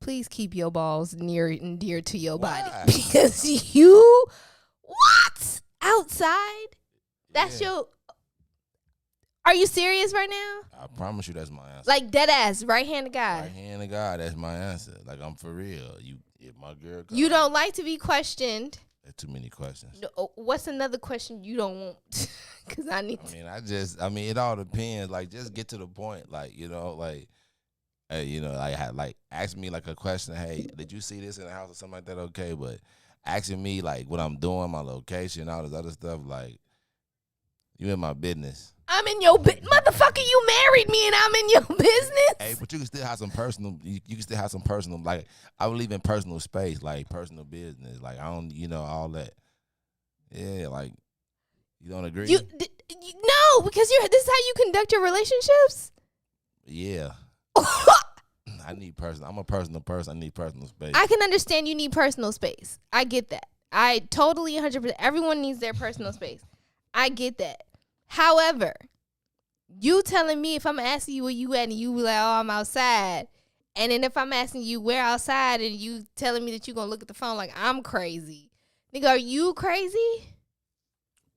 Speaker 3: Please keep your balls near and dear to your
Speaker 4: Why?
Speaker 3: body. Because you, what? Outside? That's your, are you serious right now?
Speaker 4: I promise you that's my answer.
Speaker 3: Like dead ass, right hand to God.
Speaker 4: Right hand to God, that's my answer. Like, I'm for real. If my girl
Speaker 3: You don't like to be questioned.
Speaker 4: There's too many questions.
Speaker 3: No, what's another question you don't want? Because I need to.
Speaker 4: I mean, it all depends. Like, just get to the point. Like, you know, like, hey, you know, like ask me like a question. Hey, did you see this in the house or something like that? Okay, but asking me like what I'm doing, my location, all this other stuff, like, you in my business.
Speaker 3: I'm in your motherfucker. You married me and I'm in your business.
Speaker 4: Hey, but you can still have some personal. You can still have some personal. Like, I believe in personal space, like personal business. Like, I don't, you know, all that. Yeah, like, you don't agree?
Speaker 3: No, because this is how you conduct your relationships.
Speaker 4: Yeah. I need personal. I'm a personal person. I need personal space.
Speaker 3: I can understand you need personal space. I get that. I totally 100%. Everyone needs their personal space. I get that. However, you telling me if I'm asking you where you at and you be like, oh, I'm outside. And then if I'm asking you where outside and you telling me that you're going to look at the phone like I'm crazy. Nigga, are you crazy?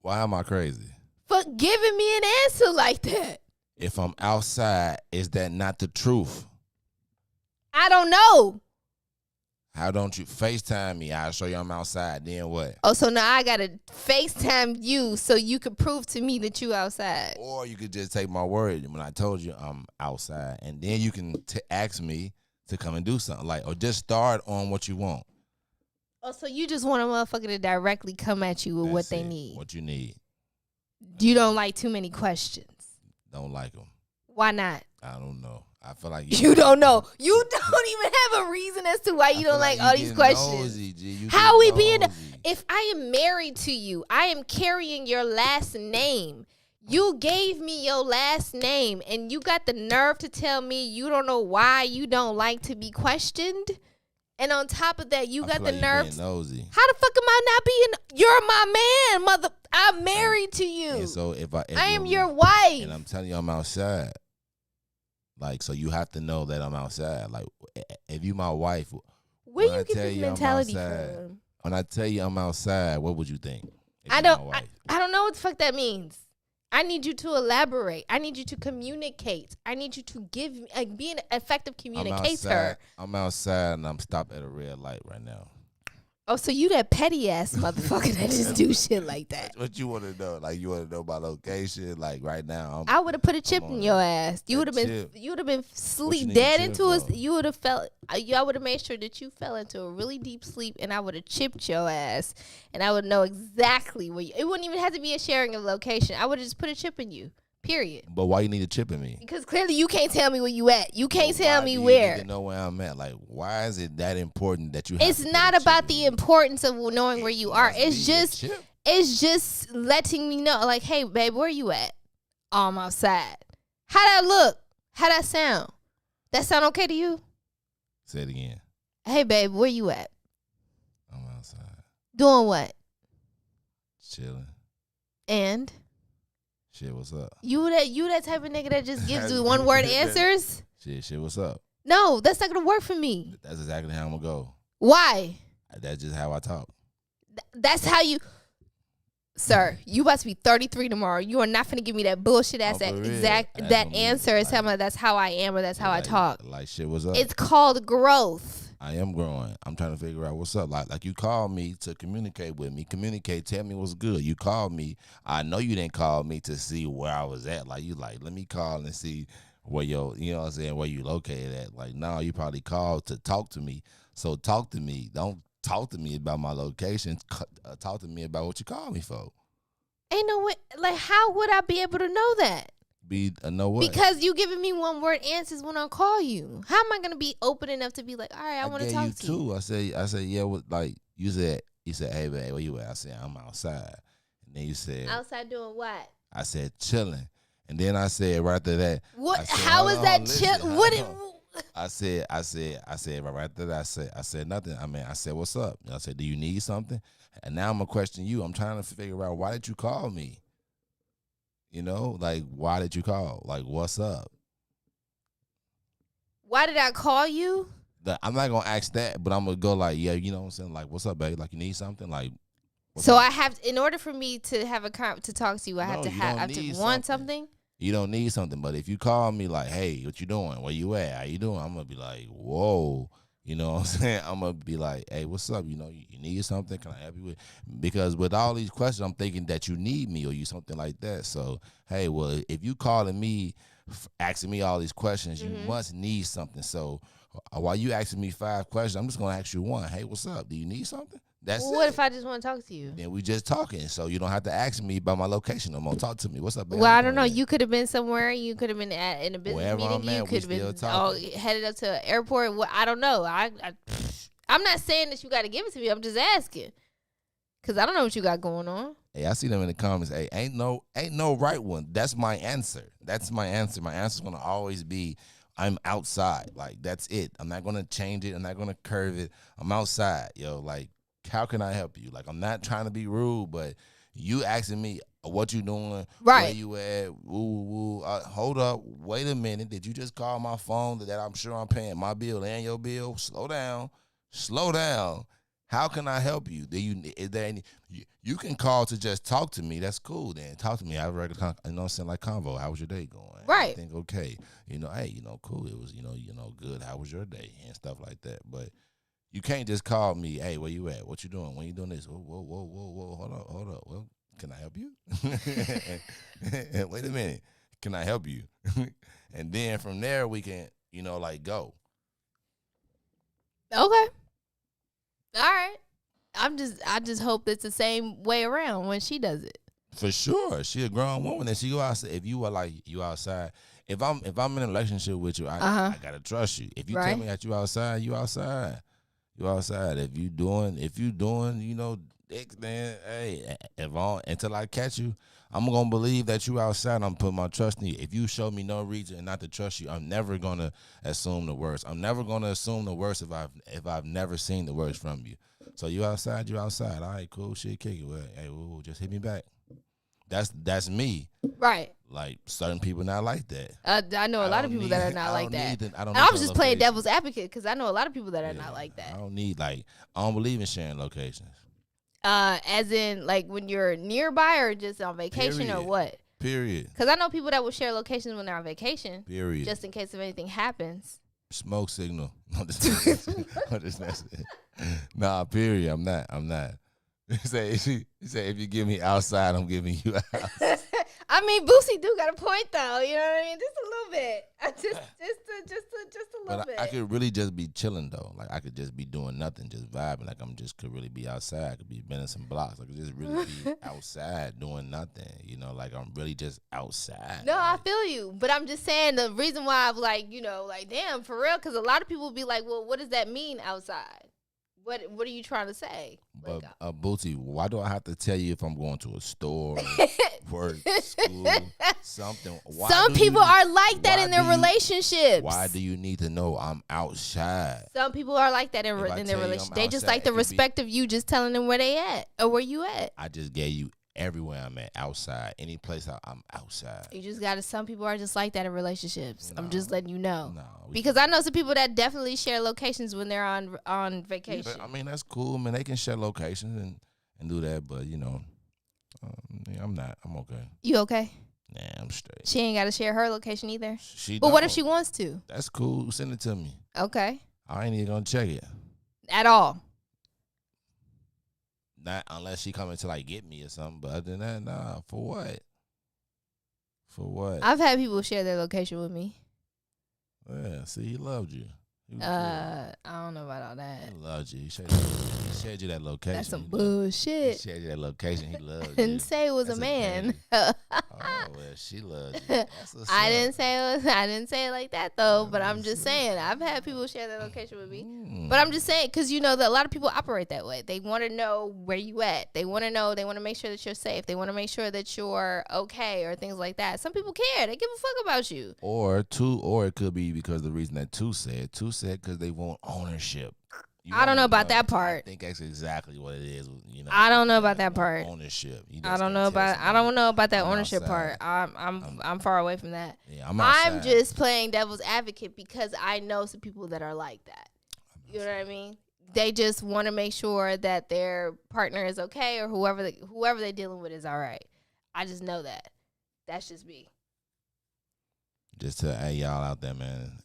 Speaker 4: Why am I crazy?
Speaker 3: For giving me an answer like that.
Speaker 4: If I'm outside, is that not the truth?
Speaker 3: I don't know.
Speaker 4: How don't you FaceTime me? I'll show you I'm outside. Then what?
Speaker 3: Oh, so now I got to FaceTime you so you could prove to me that you outside.
Speaker 4: Or you could just take my word when I told you I'm outside. And then you can ask me to come and do something. Like, or just start on what you want.
Speaker 3: Oh, so you just want a motherfucker to directly come at you with
Speaker 4: That's
Speaker 3: what they
Speaker 4: it.
Speaker 3: need.
Speaker 4: What you need.
Speaker 3: You don't like too many questions.
Speaker 4: Don't like them.
Speaker 3: Why not?
Speaker 4: I don't know. I feel like
Speaker 3: you don't know. You don't even have a reason as to why you don't like all these questions.
Speaker 4: Nosy,
Speaker 3: How we being? If I am married to you, I am carrying your last name. You gave me your last name, and you got the nerve to tell me you don't know why you don't like to be questioned. And on top of that, you got the nerve.
Speaker 4: Nosy.
Speaker 3: How the fuck am I not being? You're my man, mother. I'm married to you.
Speaker 4: And so if I
Speaker 3: am your wife,
Speaker 4: and I'm telling you I'm outside. Like, so you have to know that I'm outside. Like, if you my wife,
Speaker 3: where you get this mentality from?
Speaker 4: When I tell you I'm outside, what would you think?
Speaker 3: I don't know what the fuck that means. I need you to elaborate. I need you to communicate. I need you to give me, be an effective communicator.
Speaker 4: I'm outside and I'm stopped at a red light right now.
Speaker 3: Oh, so you that petty ass motherfucker that just do shit like that.
Speaker 4: What you want to know? Like, you want to know my location? Like, right now,
Speaker 3: I would have put a chip in your ass. You would have been sleep dead into us. You would have felt. I would have made sure that you fell into a really deep sleep, and I would have chipped your ass, and I would know exactly where you. It wouldn't even have to be a sharing of location. I would have just put a chip in you. Period.
Speaker 4: But why you need a chip in me?
Speaker 3: Because clearly you can't tell me where you at. You can't tell me
Speaker 4: where.
Speaker 3: You
Speaker 4: need to know where I'm at. Like, why is it that important that you?
Speaker 3: It's not about the importance of knowing where you are. It's just letting me know. Like, hey, babe, where you at? Oh, I'm outside. How that look? How that sound? That sound okay to you?
Speaker 4: Say it again.
Speaker 3: Hey, babe, where you at?
Speaker 4: I'm outside.
Speaker 3: Doing what?
Speaker 4: Chilling.
Speaker 3: And?
Speaker 4: Shit, what's up?
Speaker 3: You that type of nigga that just gives you one word answers?
Speaker 4: Shit, what's up?
Speaker 3: No, that's not gonna work for me.
Speaker 4: That's exactly how I'm gonna go.
Speaker 3: Why?
Speaker 4: That's just how I talk.
Speaker 3: That's how you, sir. You about to be 33 tomorrow. You are not finna give me that bullshit ass that answer. Is like, that's how I am or that's how I talk.
Speaker 4: Like, shit, what's up?
Speaker 3: It's called growth.
Speaker 4: I am growing. I'm trying to figure out what's up. Like you called me to communicate with me. Tell me what's good. You called me. I know you didn't call me to see where I was at. Like, you like, let me call and see where you know what I'm saying, where you located at. Like, no, you probably called to talk to me. So talk to me. Don't talk to me about my location. Talk to me about what you called me for.
Speaker 3: Ain't no way. Like, how would I be able to know that?
Speaker 4: Know what?
Speaker 3: Because you giving me one word answers when I call you. How am I gonna be open enough to be like, all right, I want to talk to you?
Speaker 4: I said, yeah. Like you said, hey babe, where you at? I said, I'm outside. And then you said,
Speaker 3: outside doing what?
Speaker 4: I said, chilling. And then I said right after that,
Speaker 3: what? How is that chill? What?
Speaker 4: I said right after that, I said nothing. I said, what's up? And I said, do you need something? And now I'm gonna question you. I'm trying to figure out, why did you call me? You know, like, why did you call? Like, what's up?
Speaker 3: Why did I call you?
Speaker 4: I'm not going to ask that, but I'm going to go like, yeah, you know what I'm saying? Like, what's up, babe? Like, you need something? Like,
Speaker 3: so up? I have, in order for me to have to talk to you, I have to want something?
Speaker 4: You don't need something, but if you call me like, hey, what you doing? Where you at? How you doing? I'm going to be like, whoa. You know what I'm saying? I'm going to be like, hey, what's up? You know, you need something? Can I help you with? Because with all these questions, I'm thinking that you need me or you something like that. So, hey, well, if you calling me, asking me all these questions, you must need something. So while you asking me 5 questions, I'm just going to ask you one. Hey, what's up? Do you need something? That's it.
Speaker 3: What if I just want to talk to you?
Speaker 4: Then we just talking, so you don't have to ask me about my location no more. Talk to me. What's up, baby?
Speaker 3: Well, I don't know. You could have been somewhere. You could have been in a business
Speaker 4: wherever
Speaker 3: meeting. You could have been headed up to an airport. Well, I don't know. I'm not saying that you got to give it to me. I'm just asking because I don't know what you got going on.
Speaker 4: Hey, I see them in the comments. Hey, ain't no right one. That's my answer. That's my answer. My answer's gonna always be, I'm outside. Like, that's it. I'm not gonna change it. I'm not gonna curve it. I'm outside, yo. Like, how can I help you? Like, I'm not trying to be rude, but you asking me what you doing,
Speaker 3: right?
Speaker 4: Where you at? Woo. Hold up. Wait a minute. Did you just call my phone that I'm sure I'm paying my bill and your bill? Slow down. How can I help you? Is there any? You can call to just talk to me. That's cool. Then talk to me. I have a regular, you know what I'm saying, like convo. How was your day going?
Speaker 3: Right.
Speaker 4: I think okay. You know, hey, cool. It was, good. How was your day and stuff like that. But you can't just call me, hey, where you at? What you doing? When you doing this? Whoa. Hold up. Well, can I help you? Wait a minute. Can I help you? And then from there we can, go.
Speaker 3: Okay. All right. I just hope it's the same way around when she does it.
Speaker 4: For sure. She a grown woman and she go outside. If you are like, you outside, if I'm in a relationship with you, I gotta trust you. If you tell me that you outside, you outside. You outside. If you doing, dicks, man. Hey, until I catch you, I'm gonna believe that you outside. I'm putting my trust in you. If you show me no reason not to trust you, I'm never gonna assume the worst. I'm never gonna assume the worst if I've never seen the worst from you. So you outside, you outside. All right, cool, shit, kick it. Well, hey, just hit me back. That's me.
Speaker 3: Right.
Speaker 4: Like certain people not like that.
Speaker 3: I know a lot of people that are not like that.
Speaker 4: I
Speaker 3: was just playing devil's advocate because I know a lot of people that are not like that.
Speaker 4: I don't believe in sharing locations.
Speaker 3: As in like when you're nearby or just on vacation or what?
Speaker 4: Period.
Speaker 3: Because I know people that will share locations when they're on vacation.
Speaker 4: Period.
Speaker 3: Just in case if anything happens.
Speaker 4: Smoke signal. I'm just messing. Nah, period. I'm not. He said if you give me outside, I'm giving you out.
Speaker 3: I mean, Boosie do got a point though. You know what I mean? Just a little bit. Just a little bit.
Speaker 4: I could really just be chilling though. Like I could just be doing nothing, just vibing. Like could really be outside. I could be bending some blocks. I could just really be outside doing nothing. You know, like I'm really just outside.
Speaker 3: No,
Speaker 4: like,
Speaker 3: I feel you, but I'm just saying the reason why I'm like, damn, for real, because a lot of people be like, well, what does that mean outside? What are you trying to say?
Speaker 4: But Bootsy, why do I have to tell you if I'm going to a store, work, school, something?
Speaker 3: Some people are like that in their relationships.
Speaker 4: Why do you need to know I'm outside?
Speaker 3: Some people are like that in their relationship. They just like the respect of you just telling them where they at or where you at.
Speaker 4: I just gave you everywhere I'm at, outside. Any place I'm outside.
Speaker 3: You just got to, some people are just like that in relationships. No, I'm just letting you know.
Speaker 4: No,
Speaker 3: because I know some people that definitely share locations when they're on vacation.
Speaker 4: Yeah, I mean, that's cool, man. They can share locations and do that, but, I'm not. I'm okay.
Speaker 3: You okay?
Speaker 4: Nah, I'm straight.
Speaker 3: She ain't got to share her location either?
Speaker 4: But
Speaker 3: what if she wants to?
Speaker 4: That's cool. Send it to me.
Speaker 3: Okay.
Speaker 4: I ain't even going to check it.
Speaker 3: At all?
Speaker 4: Not unless she coming to like get me or something, but other than that, nah. For what? For what?
Speaker 3: I've had people share their location with me.
Speaker 4: Yeah, see, he loved you.
Speaker 3: I don't know about all that.
Speaker 4: He loved you. He shared you that location.
Speaker 3: That's some bullshit.
Speaker 4: He shared you that location. He loved you.
Speaker 3: Didn't say it was a man.
Speaker 4: Oh well, she loved you.
Speaker 3: I didn't say it like that though. But I'm just saying, I've had people share their location with me. But I'm just saying, because that a lot of people operate that way. They want to know where you at. They want to know. They want to make sure that you're safe. They want to make sure that you're okay or things like that. Some people care. They give a fuck about you.
Speaker 4: Or it could be because the reason that two said because they want ownership.
Speaker 3: I don't know about that part.
Speaker 4: I think that's exactly what it is.
Speaker 3: I don't know about that part.
Speaker 4: Ownership.
Speaker 3: I don't know about that ownership part. I'm far away from that.
Speaker 4: Yeah, I'm
Speaker 3: just playing devil's advocate because I know some people that are like that. You know what I mean? They just want to make sure that their partner is okay or whoever they're dealing with is all right. I just know that. That's just me.
Speaker 4: Just to y'all out there, man.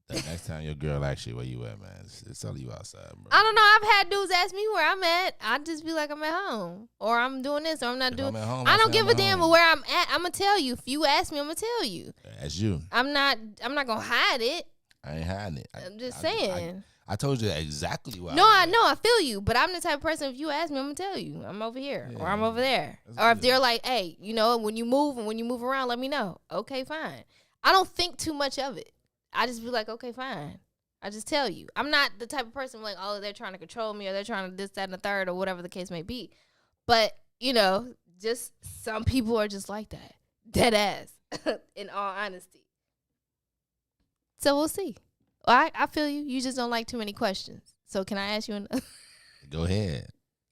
Speaker 4: The next time your girl asks you where you at, man, it's tell you outside, bro.
Speaker 3: I don't know. I've had dudes ask me where I'm at. I just be like, I'm at home, or I'm doing this, or I'm not doing. I don't give a damn where I'm at. I'm gonna tell you. If you ask me, I'm gonna tell you.
Speaker 4: That's you.
Speaker 3: I'm not gonna hide it.
Speaker 4: I ain't hiding it.
Speaker 3: I'm just saying.
Speaker 4: I told you exactly where.
Speaker 3: No, I know. I feel you, but I'm the type of person. If you ask me, I'm gonna tell you. I'm over here, or I'm over there, or if they're like, hey, when you move around, let me know. Okay, fine. I don't think too much of it. I just be like, okay, fine. I just tell you. I'm not the type of person like, oh, they're trying to control me or they're trying to this, that, and the third or whatever the case may be. But, just some people are just like that. Dead ass, in all honesty. So we'll see. Well, I feel you. You just don't like too many questions. So can I ask you another? Go
Speaker 4: ahead.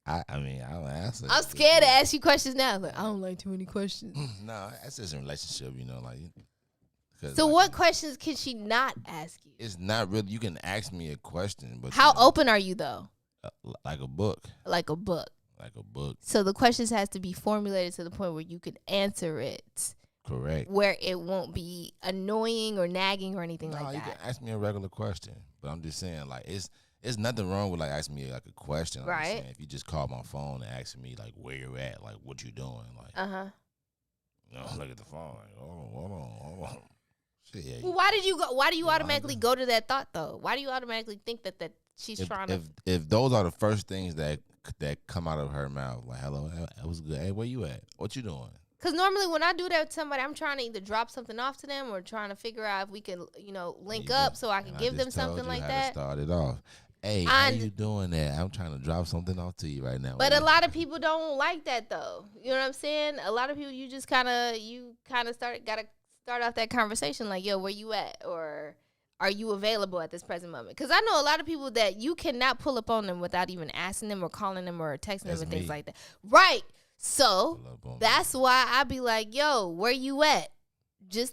Speaker 4: I mean, I'll answer.
Speaker 3: I'm scared to ask you questions now. Like, I don't like too many questions.
Speaker 4: No, that's just a relationship, like.
Speaker 3: So what questions can she not ask you?
Speaker 4: It's not really. You can ask me a question, but
Speaker 3: how open are you though?
Speaker 4: Like a book.
Speaker 3: Like a book.
Speaker 4: Like a book.
Speaker 3: So the questions has to be formulated to the point where you can answer it.
Speaker 4: Correct.
Speaker 3: Where it won't be annoying or nagging or anything like that.
Speaker 4: You can ask me a regular question, but I'm just saying, like, it's nothing wrong with like asking me like a question. Like
Speaker 3: right.
Speaker 4: If you just call my phone and ask me like where you're at, like what you doing, like. Look at the phone. Like, hold on. Shit,
Speaker 3: well, why do you automatically go to that thought though? Why do you automatically think that she's trying to?
Speaker 4: If those are the first things that come out of her mouth, like hello, that was good. Hey, where you at? What you doing?
Speaker 3: Because normally when I do that with somebody, I'm trying to either drop something off to them or trying to figure out if we can, link up so I can give them something like that.
Speaker 4: Start it off. Hey, how you doing there? I'm trying to drop something off to you right now.
Speaker 3: But a lot of people don't like that though. You know what I'm saying? A lot of people, you gotta start off that conversation like, yo, where you at? Or are you available at this present moment? Because I know a lot of people that you cannot pull up on them without even asking them or calling them or texting them and things like that. Right. So that's why I be like, yo, where you at?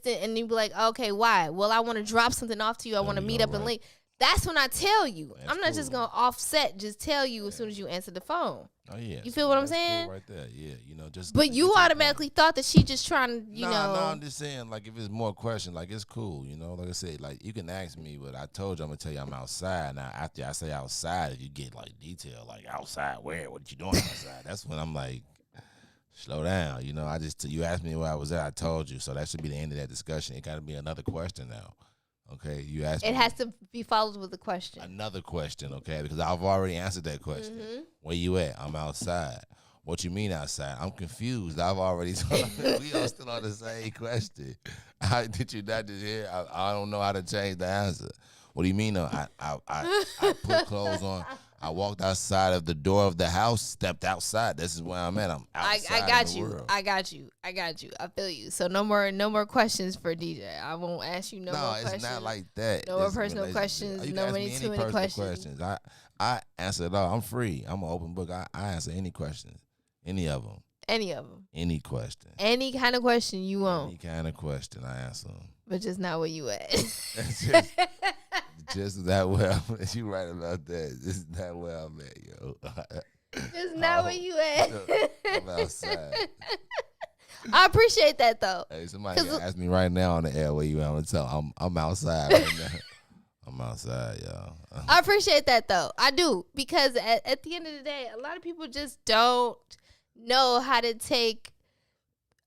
Speaker 3: And you be like, okay, why? Well, I want to drop something off to you. I want to meet up and link. That's when I tell you. I'm not just going to offset, just tell you as soon as you answer the phone.
Speaker 4: Oh, yeah.
Speaker 3: You feel what I'm saying?
Speaker 4: Cool right there. Yeah, just.
Speaker 3: But you automatically thought that she just trying to, you know.
Speaker 4: No, I'm just saying, like, if it's more questions, like, it's cool, like I said, like, you can ask me, but I told you I'm going to tell you I'm outside. Now, after I say outside, if you get, like, detail, like, outside where? What you doing outside? That's when I'm like, slow down. You asked me where I was at, I told you. So that should be the end of that discussion. It got to be another question now. Okay, you asked me.
Speaker 3: It has to be followed with a question.
Speaker 4: Another question, okay, because I've already answered that question. Mm-hmm. Where you at? I'm outside. What you mean outside? I'm confused. I've already told you. We are still on the same question. Did you not just hear? I don't know how to change the answer. What do you mean? I put clothes on. I walked outside of the door of the house, stepped outside. This is where I'm at. I'm outside.
Speaker 3: I got you. World. I got you. I feel you. So no more questions for DJ. I won't ask you more questions.
Speaker 4: No, it's not like that.
Speaker 3: No more personal questions.
Speaker 4: You
Speaker 3: no
Speaker 4: too
Speaker 3: many questions.
Speaker 4: I answer it all. I'm free. I'm an open book. I answer any questions. Any of them. Any question.
Speaker 3: Any kind of question you want.
Speaker 4: Any kind of question, I answer them.
Speaker 3: But just not where you at.
Speaker 4: Just that well. You right about that. Just that well, man, yo.
Speaker 3: Just not where you at.
Speaker 4: I'm outside.
Speaker 3: I appreciate that though.
Speaker 4: Hey, somebody ask me right now on the air where you at. I'm gonna tell I'm outside right now. I'm outside, y'all.
Speaker 3: I appreciate that though. I do, because at the end of the day, a lot of people just don't know how to take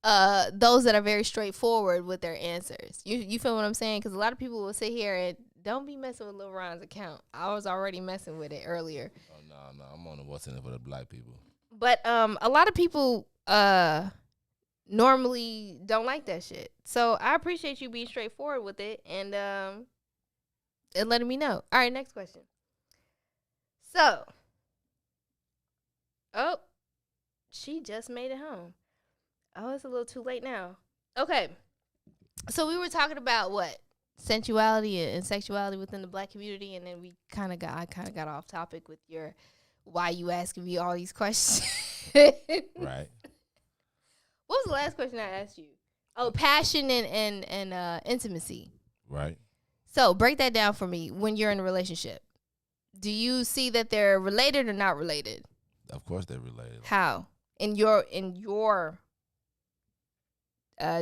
Speaker 3: those that are very straightforward with their answers. You feel what I'm saying? Because a lot of people will sit here and don't be messing with Lil Ron's account. I was already messing with it earlier.
Speaker 4: Oh no, I'm on the what's in it for the black people.
Speaker 3: But a lot of people normally don't like that shit. So I appreciate you being straightforward with it and letting me know. All right, next question. So, she just made it home. Oh, it's a little too late now. Okay. So we were talking about what? Sensuality and sexuality within the black community, and then I kind of got off topic with your why you asking me all these questions.
Speaker 4: Right.
Speaker 3: What was the last question I asked you? Oh, passion and intimacy.
Speaker 4: Right.
Speaker 3: So break that down for me. When you're in a relationship, do you see that they're related or not related?
Speaker 4: Of course they're related.
Speaker 3: How? In your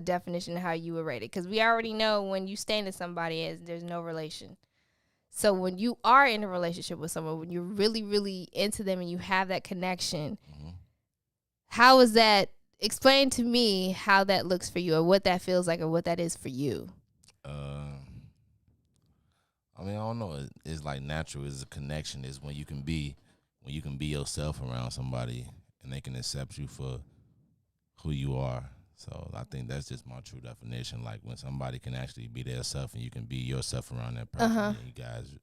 Speaker 3: definition of how you would rate it, because we already know when you stand to somebody there's no relation. So when you are in a relationship with someone, when you're really, really into them and you have that connection, how is that? Explain to me how that looks for you, or what that feels like, or what that is for you.
Speaker 4: I mean, I don't know. It's like natural. It's a connection. It's when you can be yourself around somebody and they can accept you for who you are. So I think that's just my true definition. Like when somebody can actually be their self and you can be yourself around that person, and you guys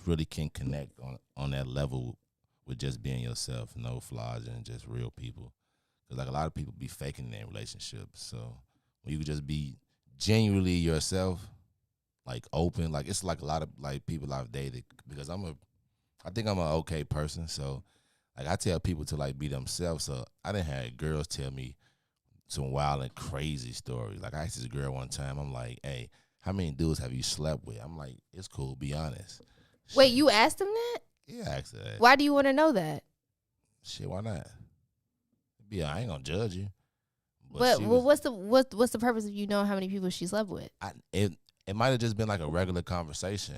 Speaker 4: really can connect on that level with just being yourself, no flaws, and just real people. Because like a lot of people be faking their relationships. So when you can just be genuinely yourself, like open, like it's like a lot of like people I've dated, because I think I'm an okay person. So like I tell people to like be themselves. So I didn't have girls tell me some wild and crazy stories. Like I asked this girl one time, I'm like, hey, how many dudes have you slept with? I'm like, it's cool, be honest.
Speaker 3: Wait, you asked them that?
Speaker 4: Yeah, I asked her that.
Speaker 3: Why do you want to know that?
Speaker 4: Shit, why not? Yeah, I ain't gonna judge you.
Speaker 3: But what's the purpose of you knowing how many people she slept with?
Speaker 4: It might have just been like a regular conversation,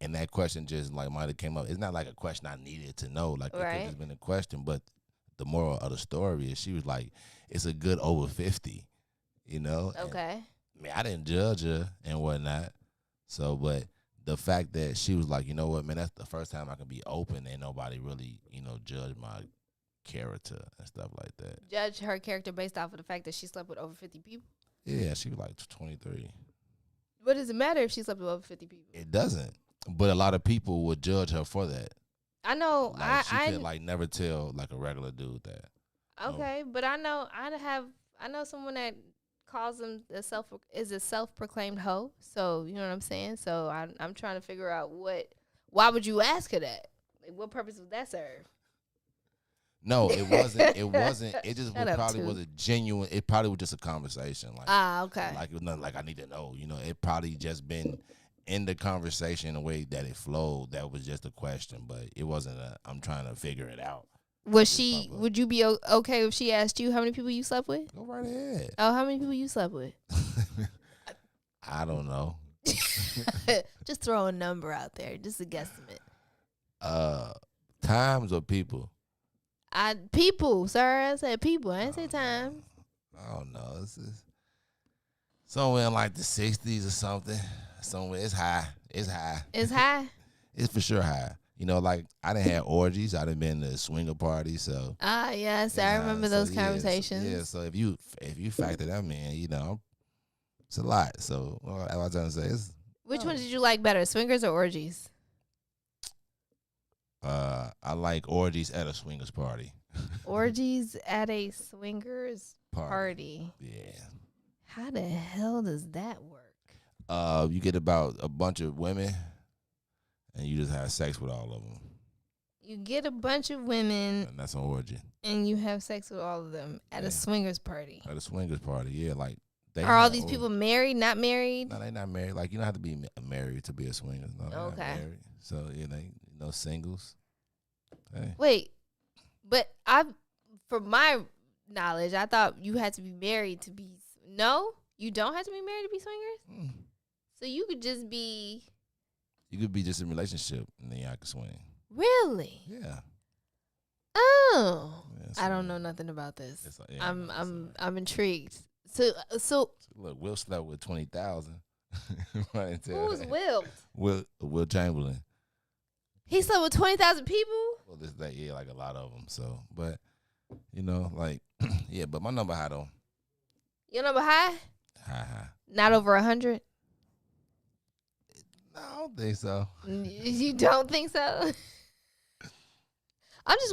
Speaker 4: and that question just like might have came up. It's not like a question I needed to know. Like it could have just been a question, but the moral of the story is she was like, it's a good over 50, Okay. I mean, I didn't judge her and whatnot. So, but the fact that she was like, you know what, man, that's the first time I can be open and nobody really, judge my character and stuff like that.
Speaker 3: Judge her character based off of the fact that she slept with over 50 people?
Speaker 4: Yeah, she was like 23.
Speaker 3: What does it matter if she slept with over 50 people?
Speaker 4: It doesn't. But a lot of people would judge her for that.
Speaker 3: I know.
Speaker 4: Like she
Speaker 3: I
Speaker 4: could like never tell like a regular dude that.
Speaker 3: okay, but I know someone that calls them a self-proclaimed hoe. So you know what I'm saying. So I'm trying to figure out why would you ask her that? Like, what purpose would that serve?
Speaker 4: No, it wasn't. It wasn't. It just
Speaker 3: Shut up,
Speaker 4: probably
Speaker 3: too.
Speaker 4: was a genuine. It probably was just a conversation. Like,
Speaker 3: Okay.
Speaker 4: like it was nothing like I need to know. You know, it probably just been in the conversation in a way that it flowed. That was just a question, but it wasn't a. I'm trying to figure it out.
Speaker 3: Would you be okay if she asked you how many people you slept with?
Speaker 4: Go right ahead.
Speaker 3: Oh, how many people you slept with?
Speaker 4: I don't know.
Speaker 3: Just throw a number out there, just a guesstimate.
Speaker 4: Times or people?
Speaker 3: People, sir. I said people. I didn't say time.
Speaker 4: I don't know. It's somewhere in like the 60s or something. Somewhere it's high. It's high.
Speaker 3: It's high.
Speaker 4: It's for sure high. You know, like I done had orgies. I done been to swinger parties. So
Speaker 3: Yes, I remember those conversations.
Speaker 4: So if you factor them in, you know, it's a lot. So what I was trying to say is,
Speaker 3: Which one did you like better, swingers or orgies?
Speaker 4: I like orgies at a swingers party.
Speaker 3: Orgies at a swingers party.
Speaker 4: Yeah.
Speaker 3: How the hell does that work?
Speaker 4: You get about a bunch of women, and you just have sex with all of them.
Speaker 3: You get a bunch of women,
Speaker 4: And that's an orgy.
Speaker 3: and you have sex with all of them at a swingers party.
Speaker 4: At a swingers party, yeah. Like
Speaker 3: Are all these people married, not married?
Speaker 4: No, they not married. Like you don't have to be married to be a swinger. No, they're not
Speaker 3: Okay.
Speaker 4: married. So singles. Hey.
Speaker 3: Wait, but from my knowledge, I thought you had to be married to be. No, you don't have to be married to be swingers. So you could just be.
Speaker 4: You could be just in a relationship and then y'all can swing.
Speaker 3: Really?
Speaker 4: Yeah.
Speaker 3: Oh,
Speaker 4: Yeah,
Speaker 3: I don't know nothing about this.
Speaker 4: Yeah,
Speaker 3: I'm intrigued. So
Speaker 4: look, Will slept with 20,000.
Speaker 3: who's Will?
Speaker 4: Will Chamberlain.
Speaker 3: He slept with 20,000 people.
Speaker 4: Well, like a lot of them. So, but like, yeah. But my number high though.
Speaker 3: Your number high?
Speaker 4: High.
Speaker 3: Not over 100.
Speaker 4: No, I don't think so.
Speaker 3: You don't think so? I just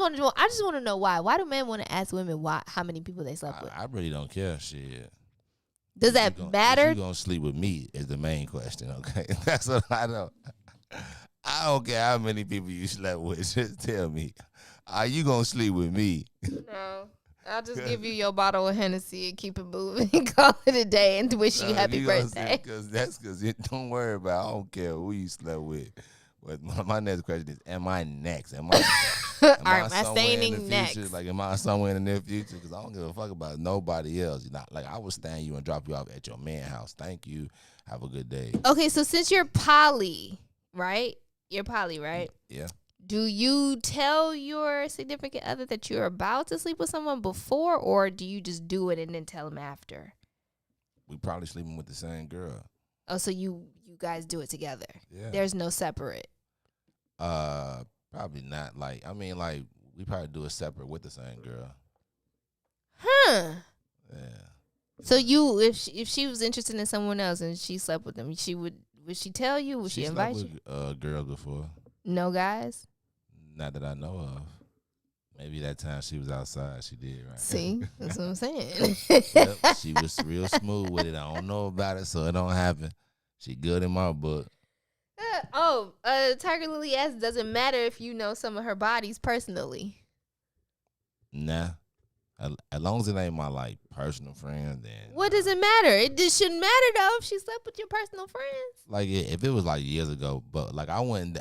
Speaker 3: want to know why. Why do men want to ask women how many people they slept with?
Speaker 4: I really don't care. Shit.
Speaker 3: Does that matter?
Speaker 4: You gonna sleep with me is the main question. Okay, that's what I know. I don't care how many people you slept with. Just tell me, are you gonna sleep with me?
Speaker 3: No. I'll just give you your bottle of Hennessy and keep it moving and call it a day and wish you happy birthday.
Speaker 4: Because don't worry about. I don't care who you slept with. But my next question is: am I next? Am I
Speaker 3: staying next?
Speaker 4: Like, am I somewhere in the near future? Because I don't give a fuck about nobody else. You know, like I would stand you and drop you off at your man's house. Thank you. Have a good day.
Speaker 3: Okay, so since you're poly, right? You're poly, right?
Speaker 4: Yeah.
Speaker 3: Do you tell your significant other that you're about to sleep with someone before, or do you just do it and then tell them after?
Speaker 4: We probably sleeping with the same girl.
Speaker 3: Oh, so you guys do it together.
Speaker 4: Yeah.
Speaker 3: There's no separate.
Speaker 4: Probably not. Like we probably do it separate with the same girl.
Speaker 3: Huh.
Speaker 4: Yeah.
Speaker 3: So if she was interested in someone else and she slept with them, would she tell you? Would she invite you?
Speaker 4: With girls before.
Speaker 3: No guys?
Speaker 4: Not that I know of. Maybe that time she was outside, she did, right?
Speaker 3: See, that's what I'm saying.
Speaker 4: Yep, she was real smooth with it. I don't know about it, so it don't happen. She good in my book.
Speaker 3: Tiger Lily asks, does it matter if you know some of her bodies personally?
Speaker 4: Nah. As long as it ain't my like personal friend, then
Speaker 3: What does it matter? It just shouldn't matter though if she slept with your personal friends.
Speaker 4: like if it was like years ago, but like I wouldn't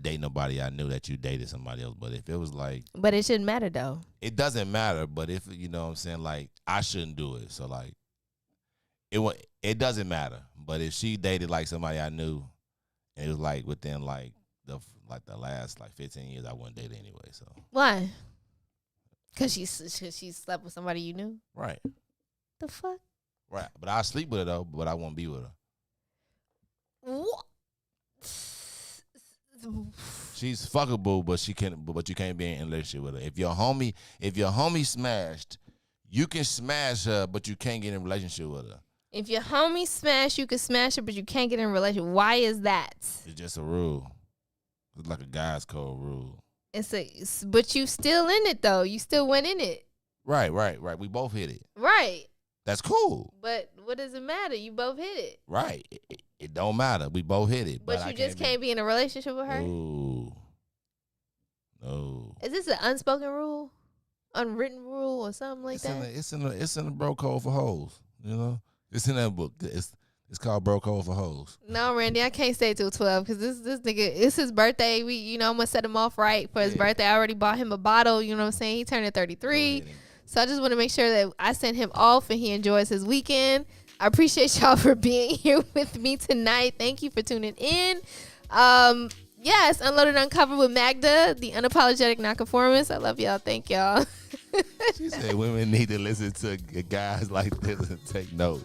Speaker 4: date nobody I knew that you dated somebody else. But if it was like,
Speaker 3: But it shouldn't matter though.
Speaker 4: it doesn't matter. But if you know what I'm saying, like I shouldn't do it. So like it doesn't matter. But if she dated like somebody I knew, and it was like within like the last like 15 years, I wouldn't date anyway. So
Speaker 3: Why? Cause she slept with somebody you knew.
Speaker 4: right,
Speaker 3: The fuck?
Speaker 4: right. But I sleep with her though. But I won't be with her.
Speaker 3: What?
Speaker 4: She's fuckable, but you can't be in a relationship with her. If your homie smashed, you can smash her, but you can't get in a relationship with her.
Speaker 3: If your homie smash, you can smash her, but you can't get in a relationship. Why is that?
Speaker 4: It's just a rule. It's like a guy's code rule.
Speaker 3: But you still in it though. You still went in it.
Speaker 4: Right. We both hit it.
Speaker 3: Right.
Speaker 4: That's cool.
Speaker 3: But what does it matter? You both hit it.
Speaker 4: Right. It don't matter. We both hit it.
Speaker 3: But you just can't be in a relationship with her?
Speaker 4: Ooh. No.
Speaker 3: Is this an unspoken rule? Unwritten rule or something like that?
Speaker 4: It's in the bro code for hoes. You know? It's in that book. It's called Bro Code for Hoes.
Speaker 3: No, Randy, I can't stay till 12 because this nigga, it's his birthday. I'm gonna set him off right for his birthday. I already bought him a bottle. You know what I'm saying? He turned 33. So I just want to make sure that I send him off and he enjoys his weekend. I appreciate y'all for being here with me tonight. Thank you for tuning in. Yes, Unloaded Uncovered with Magda, the unapologetic nonconformist. I love y'all. Thank y'all.
Speaker 4: She said women need to listen to guys like this and take notes.